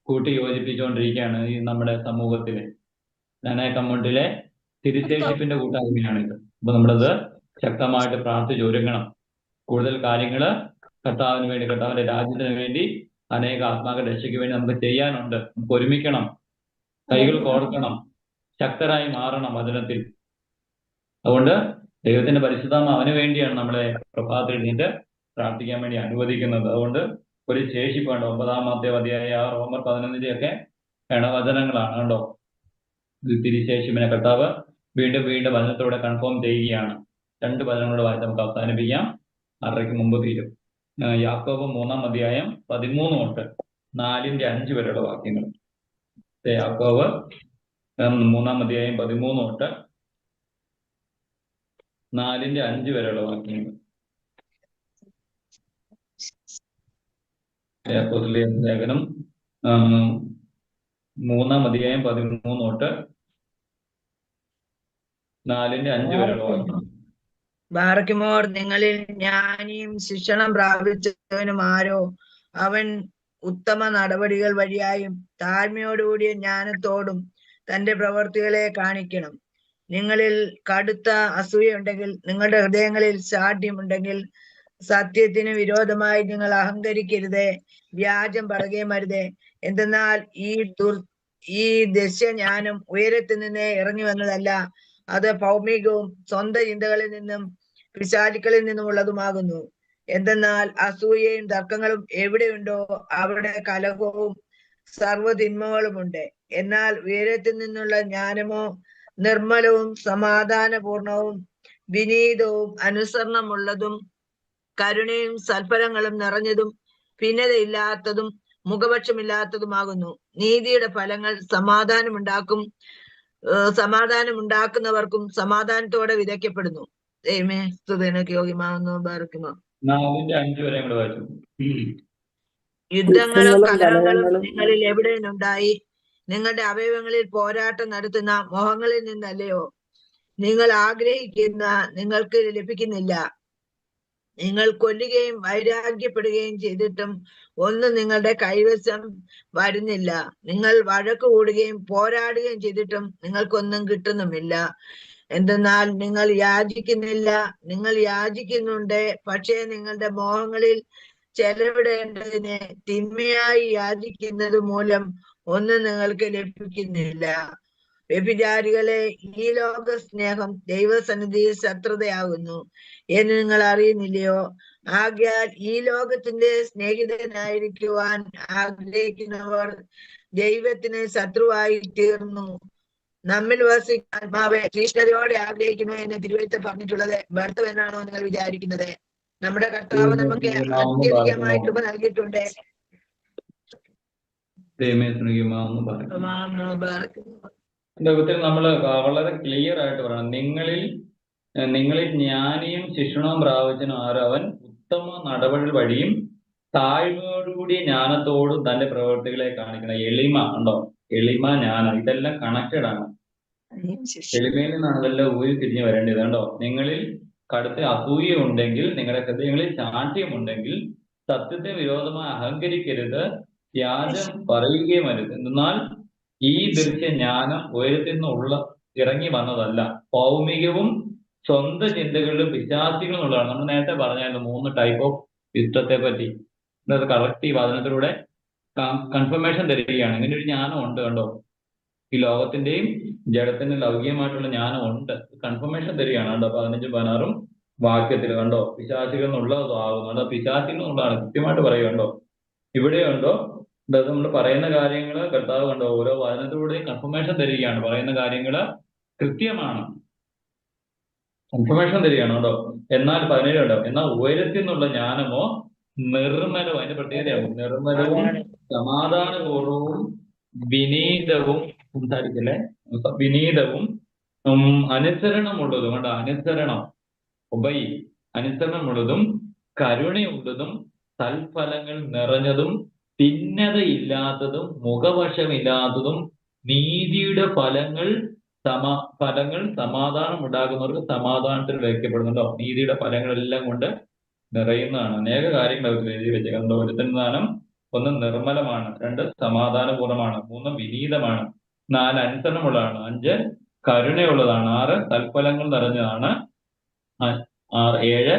[SPEAKER 2] കൂട്ടി യോജിപ്പിച്ചുകൊണ്ടിരിക്കുകയാണ് ഈ നമ്മുടെ സമൂഹത്തിലെ നാനായ കമ്മ്യൂണിറ്റിയിലെ തിരിശേഷിപ്പിന്റെ കൂട്ടായ്മയാണിത്. അപ്പൊ നമ്മളത് ശക്തമായിട്ട് പ്രാർത്ഥിച്ചൊരുങ്ങണം. കൂടുതൽ കാര്യങ്ങള് കർത്താവിന് വേണ്ടി, കർത്താവിന്റെ രാജ്യത്തിന് വേണ്ടി, അനേക ആത്മാക്കളുടെ രക്ഷയ്ക്ക് വേണ്ടി നമുക്ക് ചെയ്യാനുണ്ട്. നമുക്ക് ഒരുമിക്കണം, കൈകൾ കോർക്കണം, ശക്തരായി മാറണം വചനത്തിൽ. അതുകൊണ്ട് ദൈവത്തിന്റെ പരിശുദ്ധാത്മ അവന് വേണ്ടിയാണ് നമ്മളെ പ്രഭാതത്തിൽ എഴുന്നേറ്റ് പ്രാർത്ഥിക്കാൻ വേണ്ടി അനുവദിക്കുന്നത്. അതുകൊണ്ട് ഒരു ശേഷിപ്പുണ്ട്. 9-ാമത്തെ അധ്യായ റോമർ 11 വചനങ്ങളാണ് കണ്ടോ. തിരിശേഷിപ്പിനെ കർത്താവ് വീണ്ടും വീണ്ടും വചനത്തോടെ കൺഫേം ചെയ്യുകയാണ്. 2 വചനങ്ങളോട് വായിച്ച് നമുക്ക് അവസാനിപ്പിക്കാം. 6:30 മുമ്പ് തീരും. യാക്കോബ് 3-ാം 13 തൊട്ട് 4-5 വരെയുള്ള വാക്യങ്ങൾ. യാക്കോബ് 3-ാം 13 തൊട്ട് 4-5 വരെയുള്ള വാക്യങ്ങൾ. ലേഖനം 3-ാം 13 തൊട്ട് 4-5 വരെയുള്ള വാക്യങ്ങൾ.
[SPEAKER 4] ബാറക്കുമോർ, നിങ്ങളിൽ ജ്ഞാനിയും ശിക്ഷണം പ്രാപിച്ചവനും ആരോ അവൻ ഉത്തമ നടപടികൾ വഴിയായും താഴ്മയോടുകൂടിയ ജ്ഞാനത്തോടും തന്റെ പ്രവർത്തികളെ കാണിക്കണം. നിങ്ങളിൽ കടുത്ത അസൂയുണ്ടെങ്കിൽ, നിങ്ങളുടെ ഹൃദയങ്ങളിൽ ശാഠ്യമുണ്ടെങ്കിൽ, സത്യത്തിന് വിരോധമായി നിങ്ങൾ അഹങ്കരിക്കരുതേ, വ്യാജം പറയുകയും അരുതേ. എന്തെന്നാൽ ഈ ദശജ്ഞാനം ഉയരത്തിൽ നിന്ന് ഇറങ്ങി വന്നതല്ല, അത് ഭൗമികവും സ്വന്തം ചിന്തകളിൽ നിന്നും പിശാചുക്കളിൽ നിന്നുമുള്ളതുമാകുന്നു. എന്തെന്നാൽ അസൂയയും തർക്കങ്ങളും എവിടെയുണ്ടോ അവിടെ കലഹവും സർവ്വതിന്മകളുമുണ്ട്. എന്നാൽ ഉയരത്തിൽ നിന്നുള്ള ജ്ഞാനമോ നിർമ്മലവും സമാധാനപൂർണവും വിനീതവും അനുസരണമുള്ളതും കരുണയും സൽഫലങ്ങളും നിറഞ്ഞതും ഭിന്നതയില്ലാത്തതും മുഖപക്ഷമില്ലാത്തതുമാകുന്നു. നീതിയുടെ ഫലങ്ങൾ സമാധാനമുണ്ടാക്കുന്നവർക്കും സമാധാനത്തോടെ വിതയ്ക്കപ്പെടുന്നു. ദൈവമേ, സ്തുതിക്ക് യോഗ്യമാകുന്നു. ബാറക്കുമോ.
[SPEAKER 2] 4-5 വരെ കൂടെ വായിച്ചു.
[SPEAKER 4] യുദ്ധങ്ങളും കലഹങ്ങളും നിങ്ങളിൽ എവിടെ നിന്നുണ്ടായി? നിങ്ങളുടെ അവയവങ്ങളിൽ പോരാട്ടം നടത്തുന്ന മോഹങ്ങളിൽ നിന്നല്ലയോ? നിങ്ങൾ ആഗ്രഹിക്കുന്ന നിങ്ങൾക്ക് ലഭിക്കുന്നില്ല. നിങ്ങൾ കൊല്ലുകയും വൈരാഗ്യപ്പെടുകയും ചെയ്തിട്ടും ഒന്നും നിങ്ങളുടെ കൈവശം വരുന്നില്ല. നിങ്ങൾ വഴക്ക് കൂടുകയും പോരാടുകയും ചെയ്തിട്ടും നിങ്ങൾക്കൊന്നും കിട്ടുന്നുമില്ല. എന്തെന്നാൽ നിങ്ങൾ യാചിക്കുന്നില്ല. നിങ്ങൾ യാചിക്കുന്നുണ്ട്, പക്ഷേ നിങ്ങളുടെ മോഹങ്ങളിൽ ചെലവിടേണ്ടതിന് തിന്മയായി യാചിക്കുന്നത് മൂലം ഒന്നും നിങ്ങൾക്ക് ലഭിക്കുന്നില്ല. വ്യഭിചാരികളെ, ഈ ലോക സ്നേഹം ദൈവസന്നിധിയിൽ ശത്രുതയാകുന്നു എന്ന് നിങ്ങൾ അറിയുന്നില്ലയോ? ആകയാൽ ഈ ലോകത്തിന്റെ സ്നേഹിതനായിരിക്കുവാൻ ആഗ്രഹിക്കുന്നവർ ദൈവത്തിന് ശത്രുവായി തീർന്നു. നമ്മിൽ വസിക്കുന്ന ആത്മാവെ തീഷ്ണതയോടെ ആഗ്രഹിക്കുന്നു എന്ന് തിരുവെഴുത്ത് പറഞ്ഞിട്ടുള്ളത് വ്യർത്ഥമെന്നാണോ നിങ്ങൾ വിചാരിക്കുന്നത്? നമ്മുടെ കർത്താവ് നമുക്ക് അത്യധികമായി കൃപ നൽകിയിട്ടുണ്ട്.
[SPEAKER 2] ലോകത്തിൽ നമ്മൾ വളരെ ക്ലിയർ ആയിട്ട് പറയണം, നിങ്ങളിൽ ജ്ഞാനിയും ശിക്ഷണവും പ്രാപിച്ചനും ആരവൻ ഉത്തമ നടപടി വഴിയും താഴ്മയോടുകൂടിയ ജ്ഞാനത്തോടും തന്റെ പ്രവൃത്തികളെ കാണിക്കണം. എളിമ ഉണ്ടോ, എളിമ, ജ്ഞാനം, ഇതെല്ലാം കണക്റ്റഡ് ആണ്. എളിമയിൽ നിന്നാണ് ഇതെല്ലാം തിരിഞ്ഞു വരേണ്ടത്. കണ്ടോ, നിങ്ങളിൽ കടുത്ത അസൂയ ഉണ്ടെങ്കിൽ, നിങ്ങളുടെ ഹൃദയങ്ങളിൽ ശാഠ്യമുണ്ടെങ്കിൽ, സത്യത്തെ വിരോധമായി അഹങ്കരിക്കരുത്, വ്യാജം പറയുകയും അരുത്. എന്നാൽ ഈ ദൃശ്യജ്ഞാനം ഉയരത്തിൽ നിന്നുള്ള ഇറങ്ങി വന്നതല്ല, ഭൗമികവും സ്വന്തം ചിന്തകളിലും പിശാചികളും ഉള്ളതാണ്. നമ്മൾ നേരത്തെ പറഞ്ഞായിരുന്നു 3 ടൈപ്പ് ഓഫ് ഇഷ്ടത്തെ പറ്റി. എന്നത് കറക്റ്റ് ഈ വചനത്തിലൂടെ കൺഫർമേഷൻ തരികയാണ്. ഇങ്ങനെ ഒരു ജ്ഞാനം ഉണ്ട് കണ്ടോ, ഈ ലോകത്തിന്റെയും ജഡത്തിന്റെയും ലൗകികമായിട്ടുള്ള ജ്ഞാനം ഉണ്ട്, കൺഫർമേഷൻ തരികയാണ് കണ്ടോ. 15-16 വാക്യത്തിൽ കണ്ടോ, പിശാചികൾ എന്നുള്ളതാകുന്നു കണ്ടോ, പിശാചികൾ എന്നുള്ളതാണ് കൃത്യമായിട്ട് പറയുക കണ്ടോ. ഇവിടെയുണ്ടോ നമ്മൾ പറയുന്ന കാര്യങ്ങള് കർത്താവ് കണ്ടോ ഓരോ വചനത്തിലൂടെയും കൺഫർമേഷൻ തരികയാണ്. പറയുന്ന കാര്യങ്ങള് കൃത്യമാണ്, കൺഫർമേഷൻ തരികയാണ് കേട്ടോ. എന്നാൽ 17 ഉണ്ടോ, എന്നാൽ ഉയരത്തിൽ നിന്നുള്ള ജ്ഞാനമോ നിർമ്മലവും, അതിന്റെ പ്രത്യേകതയാകും, നിർമ്മലവും സമാധാനപൂർവവും വിനീതവും, സംസാരിക്കല്ലേ, വിനീതവും അനുസരണമുള്ളതും കണ്ടോ, അനുസരണം അനുസരണമുള്ളതും കരുണയുള്ളതും സൽഫലങ്ങൾ നിറഞ്ഞതും ഭിന്നതയില്ലാത്തതും മുഖവശമില്ലാത്തതും നീതിയുടെ ഫലങ്ങൾ സമാധാനം ഉണ്ടാകുന്നവർക്ക് സമാധാനത്തിൽ വയ്ക്കപ്പെടുന്നുണ്ടോ. നീതിയുടെ ഫലങ്ങളെല്ലാം കൊണ്ട് നിറയുന്നതാണ്. അനേക കാര്യങ്ങൾ അവർ എഴുതി വെച്ചേക്കുന്നത്. ഒരുത്തൻ ദാനം 1 നിർമ്മലമാണ്, 2 സമാധാനപൂർണ്ണമാണ്, 3 വിനീതമാണ്, 4 അനുസരണമുള്ളതാണ്, 5 കരുണയുള്ളതാണ്, 6 തൽഫലങ്ങൾ നിറഞ്ഞതാണ്, 7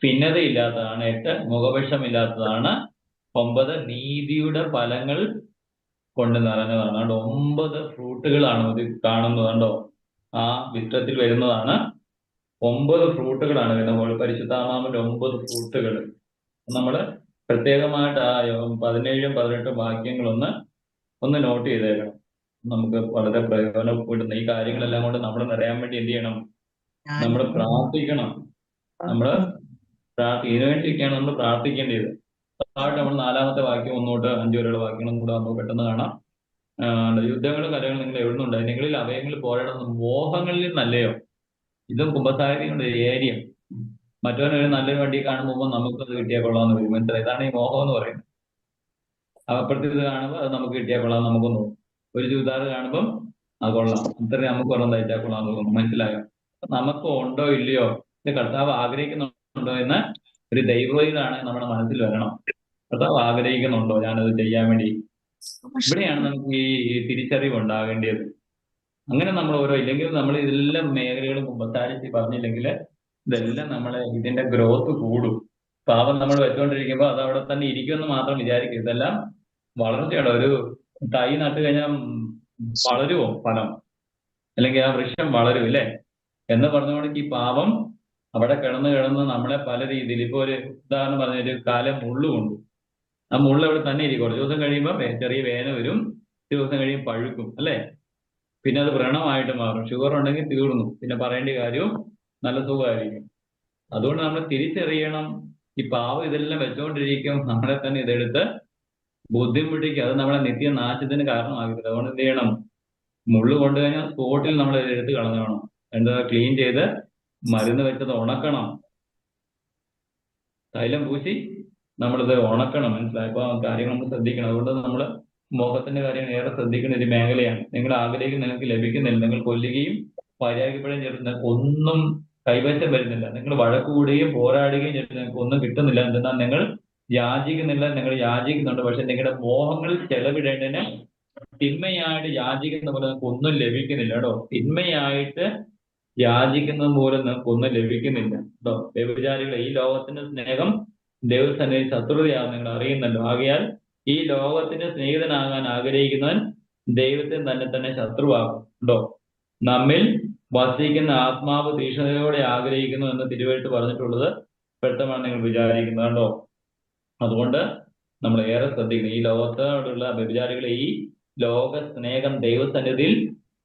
[SPEAKER 2] ഭിന്നതയില്ലാത്തതാണ്, 8 മുഖവിഷമില്ലാത്തതാണ്, 9 നീതിയുടെ ഫലങ്ങൾ കൊണ്ട് നിറഞ്ഞതാണ്. അതുകൊണ്ട് 9 ഫ്രൂട്ടുകളാണ് ഇത് കാണുന്നത് കണ്ടോ. ആ വിത്തത്തിൽ വരുന്നതാണ് 9 ഫ്രൂട്ടുകളാണ് വരുന്നത്. പരിശുദ്ധാത്മാവിന്റെ 9 ഫ്രൂട്ടുകൾ നമ്മൾ പ്രത്യേകമായിട്ട് ആ 17, 18 വാക്യങ്ങളൊന്ന് നോട്ട് ചെയ്തേക്കണം. നമുക്ക് വളരെ പ്രയോജനപ്പെടുന്ന ഈ കാര്യങ്ങളെല്ലാം കൊണ്ട് നമ്മൾ നിറയാൻ വേണ്ടി എന്ത് ചെയ്യണം, നമ്മൾ പ്രാർത്ഥിക്കണം. ഇതിനുവേണ്ടിയൊക്കെയാണ് നമ്മൾ പ്രാർത്ഥിക്കേണ്ടത്. നമ്മൾ 4-ാമത്തെ വാക്യം 1 തൊട്ട് 5 വരെയുള്ള വാക്യങ്ങളും കൂടെ നമുക്ക് പെട്ടെന്ന് കാണാം. യുദ്ധങ്ങളും കലകളും നിങ്ങൾ എഴുതുന്നുണ്ട്, നിങ്ങളിൽ അവയങ്ങളിൽ പോരാടുന്ന മോഹങ്ങളിൽ നിന്നല്ലയോ. ഇതും കുമ്പസാരികളുടെ ഏരിയ. മറ്റവനൊരു നല്ലൊരു വണ്ടി കാണുമ്പോൾ നമുക്ക് അത് കിട്ടിയാൽ കൊള്ളാമെന്ന് വരും, മനസ്സിലായി. ഇതാണ് ഈ മോഹം എന്ന് പറയുന്നത്. അപ്പുറത്ത് ഇത് കാണുമ്പോൾ അത് നമുക്ക് കിട്ടിയാൽ കൊള്ളാം നമുക്ക് തോന്നും. ഒരു ചുരിദാർ കാണുമ്പം അത് കൊള്ളാം, അത്രയും നമുക്ക് ഒരെണ്ണം തയ്ച്ചാൽ കൊള്ളാം എന്ന് തോന്നും, മനസ്സിലായോ. നമുക്ക് ഉണ്ടോ ഇല്ലയോ, ഇത് കർത്താവ് ആഗ്രഹിക്കുന്നുണ്ടോ എന്ന് ഒരു ദൈവവൈദ്യാണ് നമ്മുടെ മനസ്സിൽ വരണം. കർത്താവ് ആഗ്രഹിക്കുന്നുണ്ടോ ഞാനത് ചെയ്യാൻ വേണ്ടി. ഇവിടെയാണ് നമുക്ക് ഈ തിരിച്ചറിവ് ഉണ്ടാകേണ്ടത്. അങ്ങനെ നമ്മൾ ഇല്ലെങ്കിൽ നമ്മൾ ഇതെല്ലാം മേഖലകളും കുമ്പസാരിച്ച് പറഞ്ഞില്ലെങ്കിൽ ഇതെല്ലാം നമ്മളെ ഇതിന്റെ ഗ്രോത്ത് കൂടും. പാപം നമ്മൾ വെച്ചുകൊണ്ടിരിക്കുമ്പോൾ അത് അവിടെ തന്നെ ഇരിക്കുമെന്ന് മാത്രം വിചാരിക്കും. ഇതെല്ലാം വളർച്ചയുടെ ഒരു തൈ നട്ട് കഴിഞ്ഞാൽ വളരുമോ ഫലം, അല്ലെങ്കിൽ ആ വൃക്ഷം വളരും ഇല്ലേ എന്ന് പറഞ്ഞുകൊണ്ട് ഈ പാപം അവിടെ കിടന്ന് നമ്മളെ പല രീതിയിൽ, ഇപ്പൊ ഒരു ഉദാഹരണം പറഞ്ഞൊരു കാലം മുള്ളുകൊണ്ട് ആ മുള്ള അവിടെ തന്നെ ഇരിക്കും. കുറച്ച് ദിവസം കഴിയുമ്പോൾ ചെറിയ വേന വരും, ദിവസം കഴിയുമ്പോൾ പഴുക്കും അല്ലേ. പിന്നെ അത് വ്രണമായിട്ട് മാറും. ഷുഗർ ഉണ്ടെങ്കിൽ തീർന്നു, പിന്നെ പറയേണ്ട കാര്യവും നല്ല സുഖമായിരിക്കും. അതുകൊണ്ട് നമ്മൾ തിരിച്ചറിയണം, ഈ പാവം ഇതെല്ലാം വെച്ചുകൊണ്ടിരിക്കും, നമ്മളെ തന്നെ ഇതെടുത്ത് ബുദ്ധിമുട്ടിക്കും, അത് നമ്മളെ നിത്യനാശത്തിന് കാരണമാകരുത്. അതുകൊണ്ട് എന്ത് ചെയ്യണം, മുള്ളു കൊണ്ടു കഴിഞ്ഞാൽ സ്പോട്ടിൽ നമ്മൾ എടുത്ത് കളഞ്ഞു വേണം. എന്താ ക്ലീൻ ചെയ്ത് മരുന്ന് വെച്ചത് ഉണക്കണം, തൈലം പൂശി നമ്മളിത് ഉണക്കണം, മനസ്സിലായപ്പോ കാര്യങ്ങൾ നമ്മൾ ശ്രദ്ധിക്കണം. അതുകൊണ്ട് നമ്മൾ മോഹത്തിന്റെ കാര്യം ഏറെ ശ്രദ്ധിക്കുന്ന ഒരു മേഖലയാണ്. നിങ്ങൾ ആഗ്രഹിക്കും നിങ്ങൾക്ക് ലഭിക്കുന്നില്ല, നിങ്ങൾ കൊല്ലുകയും പരാജയപ്പെടുകയും ചെയ്തിട്ട് ഒന്നും കൈവശം വരുന്നില്ല, നിങ്ങൾ വഴക്കുകൂടുകയും പോരാടുകയും ചെയ്തിട്ട് നിങ്ങൾക്ക് ഒന്നും കിട്ടുന്നില്ല. എന്തെന്നാൽ നിങ്ങൾ യാചിക്കുന്നില്ല, നിങ്ങൾ യാചിക്കുന്നുണ്ട്, പക്ഷെ നിങ്ങളുടെ മോഹങ്ങൾ ചെലവിടേണ്ടതിന് തിന്മയായിട്ട് യാചിക്കുന്ന പോലെ നിങ്ങൾക്ക് ഒന്നും ലഭിക്കുന്നില്ല കേട്ടോ. തിന്മയായിട്ട് യാചിക്കുന്നത് പോലെ നിങ്ങൾക്ക് ഒന്നും ലഭിക്കുന്നില്ല കേട്ടോ. വ്യഭിചാരികളെ, ഈ ലോകത്തിന്റെ സ്നേഹം ദൈവസന്നിധി ശത്രുതയാകും നിങ്ങൾ അറിയുന്നല്ലോ. ആകയാൽ ഈ ലോകത്തിന് സ്നേഹിതനാകാൻ ആഗ്രഹിക്കുന്നവൻ ദൈവത്തിന് തന്നെ ശത്രുവാകും കേട്ടോ. നമ്മിൽ വസിക്കുന്ന ആത്മാവ് തീക്ഷ്ണതയോടെ ആഗ്രഹിക്കുന്നു എന്ന് തിരുവെഴുത്ത് പറഞ്ഞിട്ടുള്ളത് വ്യക്തമാണ് നിങ്ങൾ വിചാരിക്കുന്നത് കേട്ടോ. അതുകൊണ്ട് നമ്മൾ ഏറെ ശ്രദ്ധിക്കണം. ഈ ലോകത്തോടുള്ള വ്യഭിചാരികളെ, ഈ ലോക സ്നേഹം ദൈവസന്നിധിയിൽ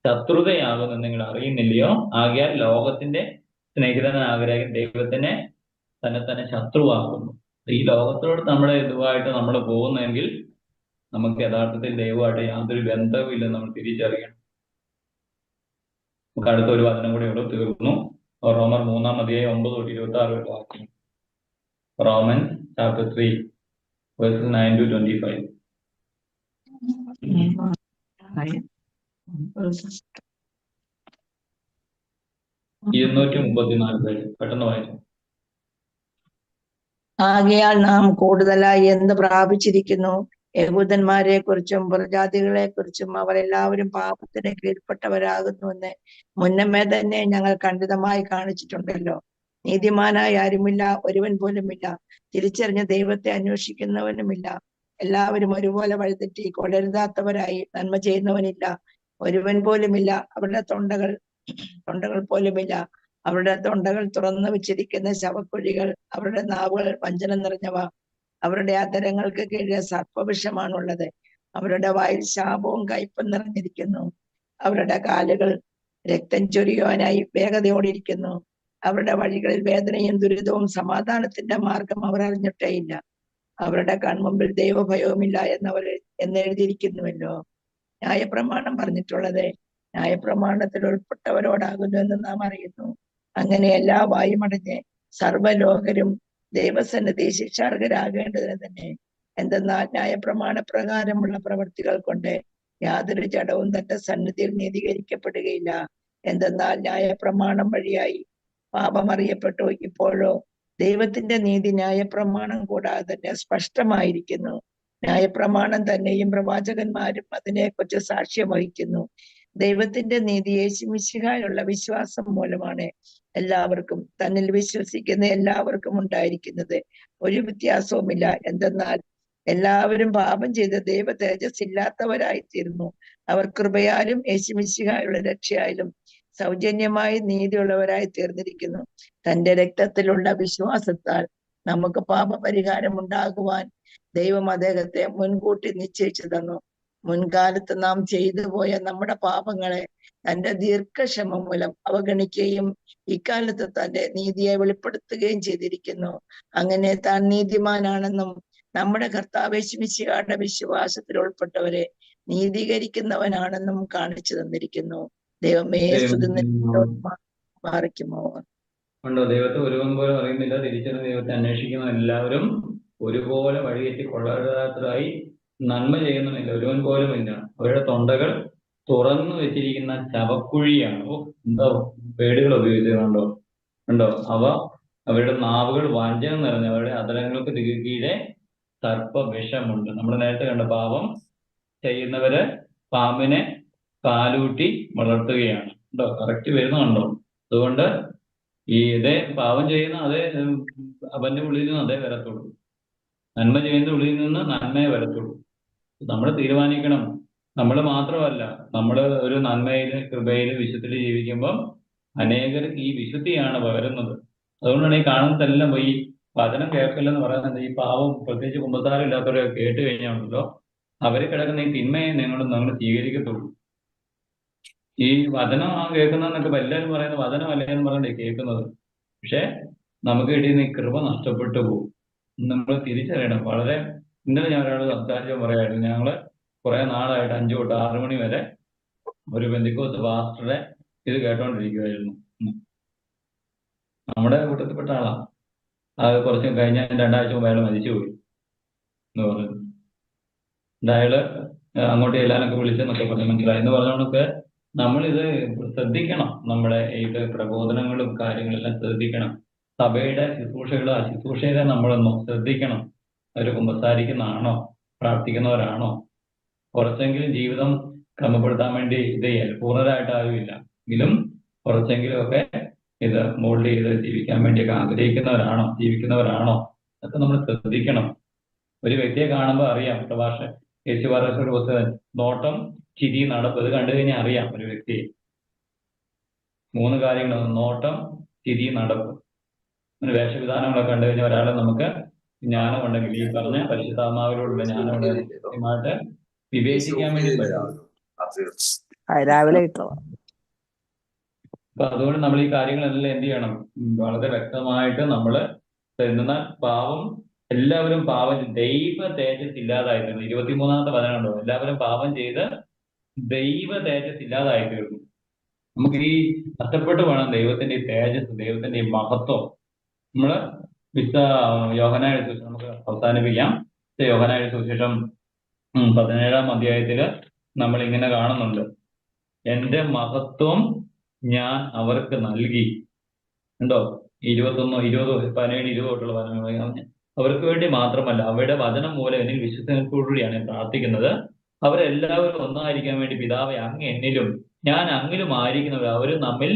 [SPEAKER 2] ശത്രുതയാകുമെന്ന് നിങ്ങൾ അറിയുന്നില്ലയോ. ആകയാൽ ലോകത്തിന്റെ സ്നേഹിതനാഗ്രഹം ദൈവത്തിനെ തന്നെ ശത്രുവാകുന്നു. ഈ ലോകത്തോട് നമ്മുടെ ഇതുമായിട്ട് നമ്മൾ പോകുന്നെങ്കിൽ നമുക്ക് യഥാർത്ഥത്തിൽ ദൈവമായിട്ട് യാതൊരു ബന്ധവും ഇല്ലെന്ന് നമ്മൾ തിരിച്ചറിയണം. നമുക്ക് അടുത്ത ഒരു വചനം കൂടെ ഇവിടെ തീർന്നു. റോമർ 3-ാം അധ്യായം 9 തൊട്ട് 26 വരെ വാക്യം. Roman chapter 3 verses 9 to 25. 234 പേര് പെട്ടെന്ന് വായിച്ചു.
[SPEAKER 4] ആകയാൽ നാം കൂടുതലായി എന്ത് പ്രാപിച്ചിരിക്കുന്നു, യഹൂദന്മാരെ കുറിച്ചും പുറജാതികളെ കുറിച്ചും അവരെല്ലാവരും പാപത്തിന് കീഴ്പ്പെട്ടവരാകുന്നുവെന്ന് മുന്നമേ തന്നെ ഞങ്ങൾ ഖണ്ഡിതമായി കാണിച്ചിട്ടുണ്ടല്ലോ. നീതിമാനായ ആരുമില്ല, ഒരുവൻ പോലുമില്ല. തിരിച്ചറിഞ്ഞ ദൈവത്തെ അന്വേഷിക്കുന്നവനുമില്ല. എല്ലാവരും ഒരുപോലെ വഴിതെറ്റി കൊള്ളരുതാത്തവരായി. നന്മ ചെയ്യുന്നവനില്ല, ഒരുവൻ പോലുമില്ല. അവരുടെ തൊണ്ടകൾ പോലുമില്ല. അവരുടെ തൊണ്ടകൾ തുറന്നു വെച്ചിരിക്കുന്ന ശവക്കുഴികൾ. അവരുടെ നാവുകൾ വഞ്ചന നിറഞ്ഞവ. അവരുടെ അധരങ്ങൾക്ക് കീഴിൽ സർപ്പവിഷമാണുള്ളത്. അവരുടെ വായിൽ ശാപവും കയ്പും നിറഞ്ഞിരിക്കുന്നു. അവരുടെ കാലുകൾ രക്തം ചൊരിയുവാനായി വേഗതയോടിരിക്കുന്നു. അവരുടെ വഴികളിൽ വേദനയും ദുരിതവും. സമാധാനത്തിന്റെ മാർഗം അവർ അറിഞ്ഞിട്ടേയില്ല. അവരുടെ കൺമുമ്പിൽ ദൈവഭയവുമില്ല എന്നെഴുതിയിരിക്കുന്നുവല്ലോ. ന്യായപ്രമാണം പറഞ്ഞിട്ടുള്ളത് ന്യായപ്രമാണത്തിൽ ഉൾപ്പെട്ടവരോടാകുന്നു എന്ന് നാം അറിയുന്നു. അങ്ങനെ എല്ലാ വായുമടഞ്ഞ് സർവ്വലോകരും ദൈവസന്നിധി ശിക്ഷാർഹരാകേണ്ടതിന് തന്നെ. എന്തെന്നാൽ ന്യായപ്രമാണ പ്രകാരമുള്ള പ്രവർത്തികൾ കൊണ്ട് യാതൊരു ജഡവും തന്റെ സന്നിധിയിൽ നീതീകരിക്കപ്പെടുകയില്ല. എന്തെന്നാൽ ന്യായപ്രമാണം വഴിയായി പാപം അറിയപ്പെട്ടു. ഇപ്പോഴോ ദൈവത്തിന്റെ നീതി ന്യായപ്രമാണം കൂടാതെ തന്നെ സ്പഷ്ടമായിരിക്കുന്നു. ന്യായപ്രമാണം തന്നെയും പ്രവാചകന്മാരും അതിനെക്കുറിച്ച് സാക്ഷ്യം വഹിക്കുന്നു. ദൈവത്തിന്റെ നീതി യേശുമിശിഹായുള്ള വിശ്വാസം മൂലമാണ് എല്ലാവർക്കും, തന്നിൽ വിശ്വസിക്കുന്ന എല്ലാവർക്കും ഉണ്ടായിരിക്കുന്നത്. ഒരു വ്യത്യാസവുമില്ല. എന്തെന്നാൽ എല്ലാവരും പാപം ചെയ്ത് ദൈവ തേജസ് ഇല്ലാത്തവരായിത്തീർന്നു. അവർ കൃപയാലും യേശുമിശിഹായുള്ള രക്ഷയായാലും സൗജന്യമായി നീതിയുള്ളവരായി തീർന്നിരിക്കുന്നു. തന്റെ രക്തത്തിലുള്ള വിശ്വാസത്താൽ നമുക്ക് പാപപരിഹാരം ഉണ്ടാകുവാൻ ദൈവം അദ്ദേഹത്തെ മുൻകൂട്ടി നിശ്ചയിച്ചു തന്നു. മുൻകാലത്ത് നാം ചെയ്തു പോയ നമ്മുടെ പാപങ്ങളെ തന്റെ ദീർഘക്ഷമ മൂലം അവഗണിക്കുകയും ഇക്കാലത്ത് തന്റെ നീതിയെ വെളിപ്പെടുത്തുകയും ചെയ്തിരിക്കുന്നു. അങ്ങനെ താൻ നീതിമാനാണെന്നും നമ്മുടെ കർത്താവ് യേശുമിശിഹായുടെ വിശ്വാസത്തിൽ ഉൾപ്പെട്ടവരെ നീതീകരിക്കുന്നവനാണെന്നും കാണിച്ചു തന്നിരിക്കുന്നു. ദൈവമേ മാറിക്കുമോ?
[SPEAKER 2] ഉണ്ടോ? ദൈവത്തെ ഒരുവൻ പോലും അറിയുന്നില്ല, തിരിച്ചറിഞ്ഞ ദൈവത്തെ അന്വേഷിക്കുന്ന എല്ലാവരും ഒരുപോലെ വഴിയെറ്റി കൊള്ളരുതാത്തതായി. നന്മ ചെയ്യുന്നുമില്ല, ഒരുവൻ പോലും ഇല്ല. അവരുടെ തൊണ്ടകൾ തുറന്നു വെച്ചിരിക്കുന്ന ശവക്കുഴിയാണ്. എന്താ പേടുകൾ ഉപയോഗിക്കുന്നുണ്ടോ? ഉണ്ടോ? അവരുടെ നാവുകൾ വഞ്ചന നിറഞ്ഞ, അവരുടെ അധരങ്ങൾക്ക് കീഴെ സർപ്പവിഷമുണ്ട്. നമ്മൾ നേരത്തെ കണ്ട പാപം ചെയ്യുന്നവര് പാമ്പിനെ കാലൂട്ടി വളർത്തുകയാണ്. ഉണ്ടോ? കറക്റ്റ് വരുന്നുണ്ടോ? അതുകൊണ്ട് ഇതേ പാപം ചെയ്യുന്ന അതേ അവന്റെ ഉള്ളിൽ നിന്ന് അതേ വരത്തുള്ളൂ. നന്മ ചെയ്യുന്ന ഉള്ളിൽ നിന്ന് നന്മയെ വരത്തുള്ളൂ. നമ്മൾ തീരുമാനിക്കണം. നമ്മൾ മാത്രമല്ല, നമ്മൾ ഒരു നന്മയില് കൃപയില് വിശുദ്ധിയിൽ ജീവിക്കുമ്പം അനേകർക്ക് ഈ വിശുദ്ധിയാണ് പകരുന്നത്. അതുകൊണ്ടാണ് ഈ കാണുന്നതെല്ലാം പോയി വചനം കേൾക്കില്ലെന്ന് പറയുന്നത്. ഈ പാവം പ്രത്യേകിച്ച് കുമ്പസാരം ഇല്ലാത്തവരെ കേട്ട് കഴിഞ്ഞാണല്ലോ അവര് കിടക്കുന്ന ഈ തിന്മയെ നിങ്ങൾ സ്വീകരിക്കത്തുള്ളൂ. ഈ വചനം കേൾക്കുന്നതെന്നൊക്കെ എല്ലാവരും പറയുന്നത് വചനമല്ലേ എന്ന് പറഞ്ഞേ കേൾക്കുന്നത്. പക്ഷെ നമുക്ക് കിട്ടിയ ഈ കൃപ നഷ്ടപ്പെട്ടു പോകും. നമ്മൾ തിരിച്ചറിയണം. വളരെ ഇന്നലെ ഞാൻ ഒരാൾ സംസാരിച്ചാൽ പറയായിരുന്നു, ഞങ്ങള് കുറെ നാളായിട്ട് 5 തൊട്ട് 6 മണി വരെ ഒരു പെന്തിക്കോസ്ത് പാസ്റ്ററുടെ ഇത് കേട്ടോണ്ടിരിക്കുവായിരുന്നു. നമ്മുടെ കൂട്ടത്തിൽപ്പെട്ട ആളാ. അത് കുറച്ച് കഴിഞ്ഞ 2 ആഴ്ച മുമ്പ് അയാൾ മരിച്ചുപോയി എന്ന് പറഞ്ഞു. അയാള് അങ്ങോട്ട് ചെല്ലാനൊക്കെ വിളിച്ചെന്നൊക്കെ പറഞ്ഞു. മനസ്സിലായി എന്ന് പറഞ്ഞോണൊക്കെ നമ്മളിത് ശ്രദ്ധിക്കണം. നമ്മുടെ ഇത് പ്രബോധനങ്ങളും കാര്യങ്ങളെല്ലാം ശ്രദ്ധിക്കണം. സഭയുടെ ശുശ്രൂഷകളോ അശുശ്രൂഷകളെ നമ്മളൊന്ന് ശ്രദ്ധിക്കണം. അവർ കുമ്പസാരിക്കുന്നതാണോ, പ്രാർത്ഥിക്കുന്നവരാണോ? കുറച്ചെങ്കിലും ജീവിതം ക്രമപ്പെടുത്താൻ വേണ്ടി ഇത് പൂർണ്ണരായിട്ടാവില്ല എങ്കിലും കുറച്ചെങ്കിലും ഒക്കെ ഇത് മോൾഡ് ചെയ്ത് ജീവിക്കാൻ വേണ്ടിയൊക്കെ ജീവിക്കുന്നവരാണോ അതൊക്കെ നമ്മൾ ശ്രദ്ധിക്കണം. ഒരു വ്യക്തിയെ കാണുമ്പോൾ അറിയാം. യേശുപാർശ്വരുടെ പുസ്തകം നോട്ടം, ചിരി, നടപ്പ്, ഇത് കണ്ടു കഴിഞ്ഞാൽ അറിയാം ഒരു വ്യക്തിയെ. 3 കാര്യങ്ങൾ: നോട്ടം, ചിരി, നടപ്പ്. അങ്ങനെ വേഷവിധാനങ്ങളൊക്കെ കണ്ടു കഴിഞ്ഞാൽ ഒരാളെ നമുക്ക് ജ്ഞാനം ഉണ്ടെങ്കിൽ, ഈ പറഞ്ഞ പരിശുദ്ധാത്മാവിലുള്ള ജ്ഞാനം ഉണ്ടെങ്കിൽ കൃത്യമായിട്ട് വിവേചിക്കാൻ വേണ്ടി പറ്റും. അപ്പൊ അതുകൊണ്ട് നമ്മൾ ഈ കാര്യങ്ങളെല്ലാം എന്ത് ചെയ്യണം? വളരെ വ്യക്തമായിട്ട് നമ്മള് പാപം, എല്ലാവരും പാപം ദൈവ തേജസ് ഇല്ലാതായിരുന്നു. 23-ാമത്തെ വചനമുണ്ടോ? എല്ലാവരും പാപം ചെയ്ത് ദൈവ തേജസ് ഇല്ലാതായി തീർന്നു. നമുക്ക് ഈ നഷ്ടപ്പെട്ടു വേണം ദൈവത്തിന്റെ ഈ തേജസ്, ദൈവത്തിന്റെ ഈ മഹത്വം. നമ്മള് യോഹന്നാന്റെ സുവിശേഷം നമുക്ക് അവസാനിപ്പിക്കാം. യോഹന്നാന്റെ സുവിശേഷം 17-ാം അധ്യായത്തില് നമ്മൾ ഇങ്ങനെ കാണുന്നുണ്ട്: എന്റെ മഹത്വം ഞാൻ അവർക്ക് നൽകി. ഉണ്ടോ? 21, 20, 17, 20 തൊട്ടുള്ള വചനങ്ങൾ. അവർക്ക് വേണ്ടി മാത്രമല്ല, അവരുടെ വചനം മൂലം എന്നിൽ വിശ്വസനത്തോടുകൂടിയാണ് പ്രാർത്ഥിക്കുന്നത്. അവരെല്ലാവരും ഒന്നായിരിക്കാൻ വേണ്ടി പിതാവേ, അങ്ങ് എന്നിലും ഞാൻ അങ്ങിലും ആയിരിക്കുന്നവർ അവരും നമ്മിൽ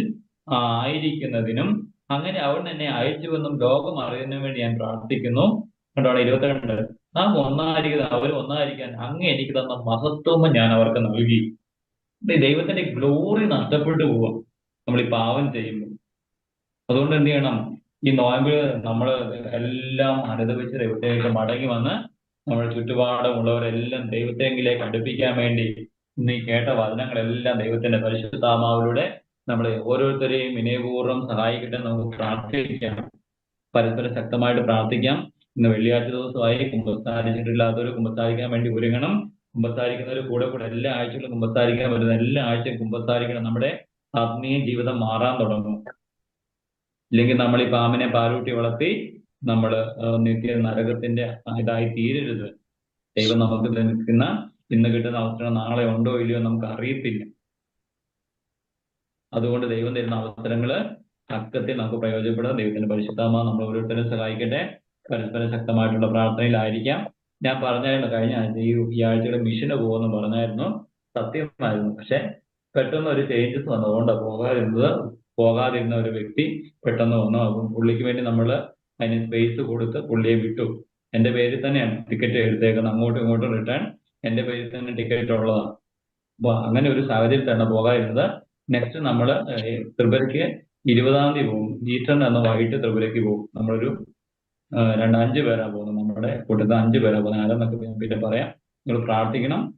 [SPEAKER 2] ആയിരിക്കുന്നതിനും അങ്ങനെ അവിടുന്ന് എന്നെ അയച്ചുവെന്നും ലോകം അറിയുന്നതിന് വേണ്ടി ഞാൻ പ്രാർത്ഥിക്കുന്നു. കണ്ടോടെ 22. നാം ഒന്നായിരിക്കുന്നത് അവർ ഒന്നായിരിക്കാൻ അങ്ങ് എനിക്ക് തന്ന മഹത്വം ഞാൻ അവർക്ക് നൽകി. ദൈവത്തിന്റെ ഗ്ലോറി നഷ്ടപ്പെട്ടു പോവാം നമ്മൾ ഈ പാവം ചെയ്യുമ്പോൾ. അതുകൊണ്ട് എന്ത് ചെയ്യണം? ഈ നോയമ്പിൽ നമ്മൾ എല്ലാം അനുദപിച്ച് ദൈവത്തിലേക്ക് മടങ്ങി വന്ന് നമ്മുടെ ചുറ്റുപാടുമുള്ളവരെല്ലാം ദൈവത്തെങ്കിലേക്ക് അടുപ്പിക്കാൻ വേണ്ടി ഇന്ന് ഈ കേട്ട വചനങ്ങളെല്ലാം ദൈവത്തിന്റെ പരിശുദ്ധാത്മാവിലൂടെ നമ്മളെ ഓരോരുത്തരെയും വിനയപൂർവ്വം സഹായിക്കട്ടെ. നമുക്ക് പ്രാർത്ഥിക്കാം, പരസ്പരം ശക്തമായിട്ട് പ്രാർത്ഥിക്കാം. ഇന്ന് വെള്ളിയാഴ്ച ദിവസമായി കുമ്പസാരിച്ചിട്ടില്ലാത്തവർ കുമ്പസാരിക്കാൻ വേണ്ടി ഒരുങ്ങണം. കുമ്പസാരിക്കുന്നവർ കൂടെ എല്ലാ ആഴ്ചകളും കുമ്പസാരിക്കാൻ വരുന്ന എല്ലാ ആഴ്ചയും കുമ്പസാരിക്കണം. നമ്മുടെ ആത്മീയ ജീവിതം മാറാൻ തുടങ്ങും. ഇല്ലെങ്കിൽ നമ്മൾ ഈ പാമ്പിനെ പാലൂട്ടി വളർത്തി നമ്മൾ നിത്യ നരകത്തിന്റെ ഇതായി തീരരുത്. ദൈവം നമുക്ക് നിൽക്കുന്ന ഇന്ന് കിട്ടുന്ന അവസരം നാളെ ഉണ്ടോ ഇല്ലയോ നമുക്ക് അറിയത്തില്ല. അതുകൊണ്ട് ദൈവം തരുന്ന അവസരങ്ങള് തക്കത്തിൽ നമുക്ക് പ്രയോജനപ്പെടാം. ദൈവത്തിന്റെ പരിശുദ്ധാത്മാവ് നമ്മൾ ഓരോരുത്തരും സഹായിക്കട്ടെ. പരസ്പരം ശക്തമായിട്ടുള്ള പ്രാർത്ഥനയിലായിരിക്കാം. ഞാൻ പറഞ്ഞായിരുന്നു കഴിഞ്ഞ ആഴ്ച ഈ ആഴ്ചയുടെ മിഷന് പോകുമെന്ന് പറഞ്ഞായിരുന്നു, സത്യമായിരുന്നു. പക്ഷെ പെട്ടെന്ന് ഒരു ചേഞ്ചസ് വന്നു. അതുകൊണ്ടാണ് പോകാതിരുന്ന ഒരു വ്യക്തി പെട്ടെന്ന് വന്നു. അപ്പം പുള്ളിക്ക് വേണ്ടി നമ്മൾ അതിന് സ്പേസ് കൊടുത്ത് പുള്ളിയെ വിട്ടു. എൻ്റെ പേരിൽ തന്നെയാണ് ടിക്കറ്റ് എടുത്തേക്കുന്നത്, അങ്ങോട്ടും ഇങ്ങോട്ടും റിട്ടേൺ എൻ്റെ പേരിൽ തന്നെ ടിക്കറ്റ് ഉള്ളതാണ്. അപ്പൊ അങ്ങനെ ഒരു സാഹചര്യത്തിലാണ് പോകാതിരുന്നത്. നെക്സ്റ്റ് നമ്മൾ ത്രിപുരയ്ക്ക് 20-ാം തീയതി പോകും. ഈസ്റ്ററിന് അന്ന് വൈകിട്ട് ത്രിപുരയ്ക്ക് പോകും. നമ്മളൊരു 5 പേരാ പോകുന്നത്. നമ്മുടെ കൂട്ടത്തിൽ 5 പേരാ പോകുന്നത്. ആരെന്നൊക്കെ പിന്നെ പറയാം. നിങ്ങൾ പ്രാർത്ഥിക്കണം.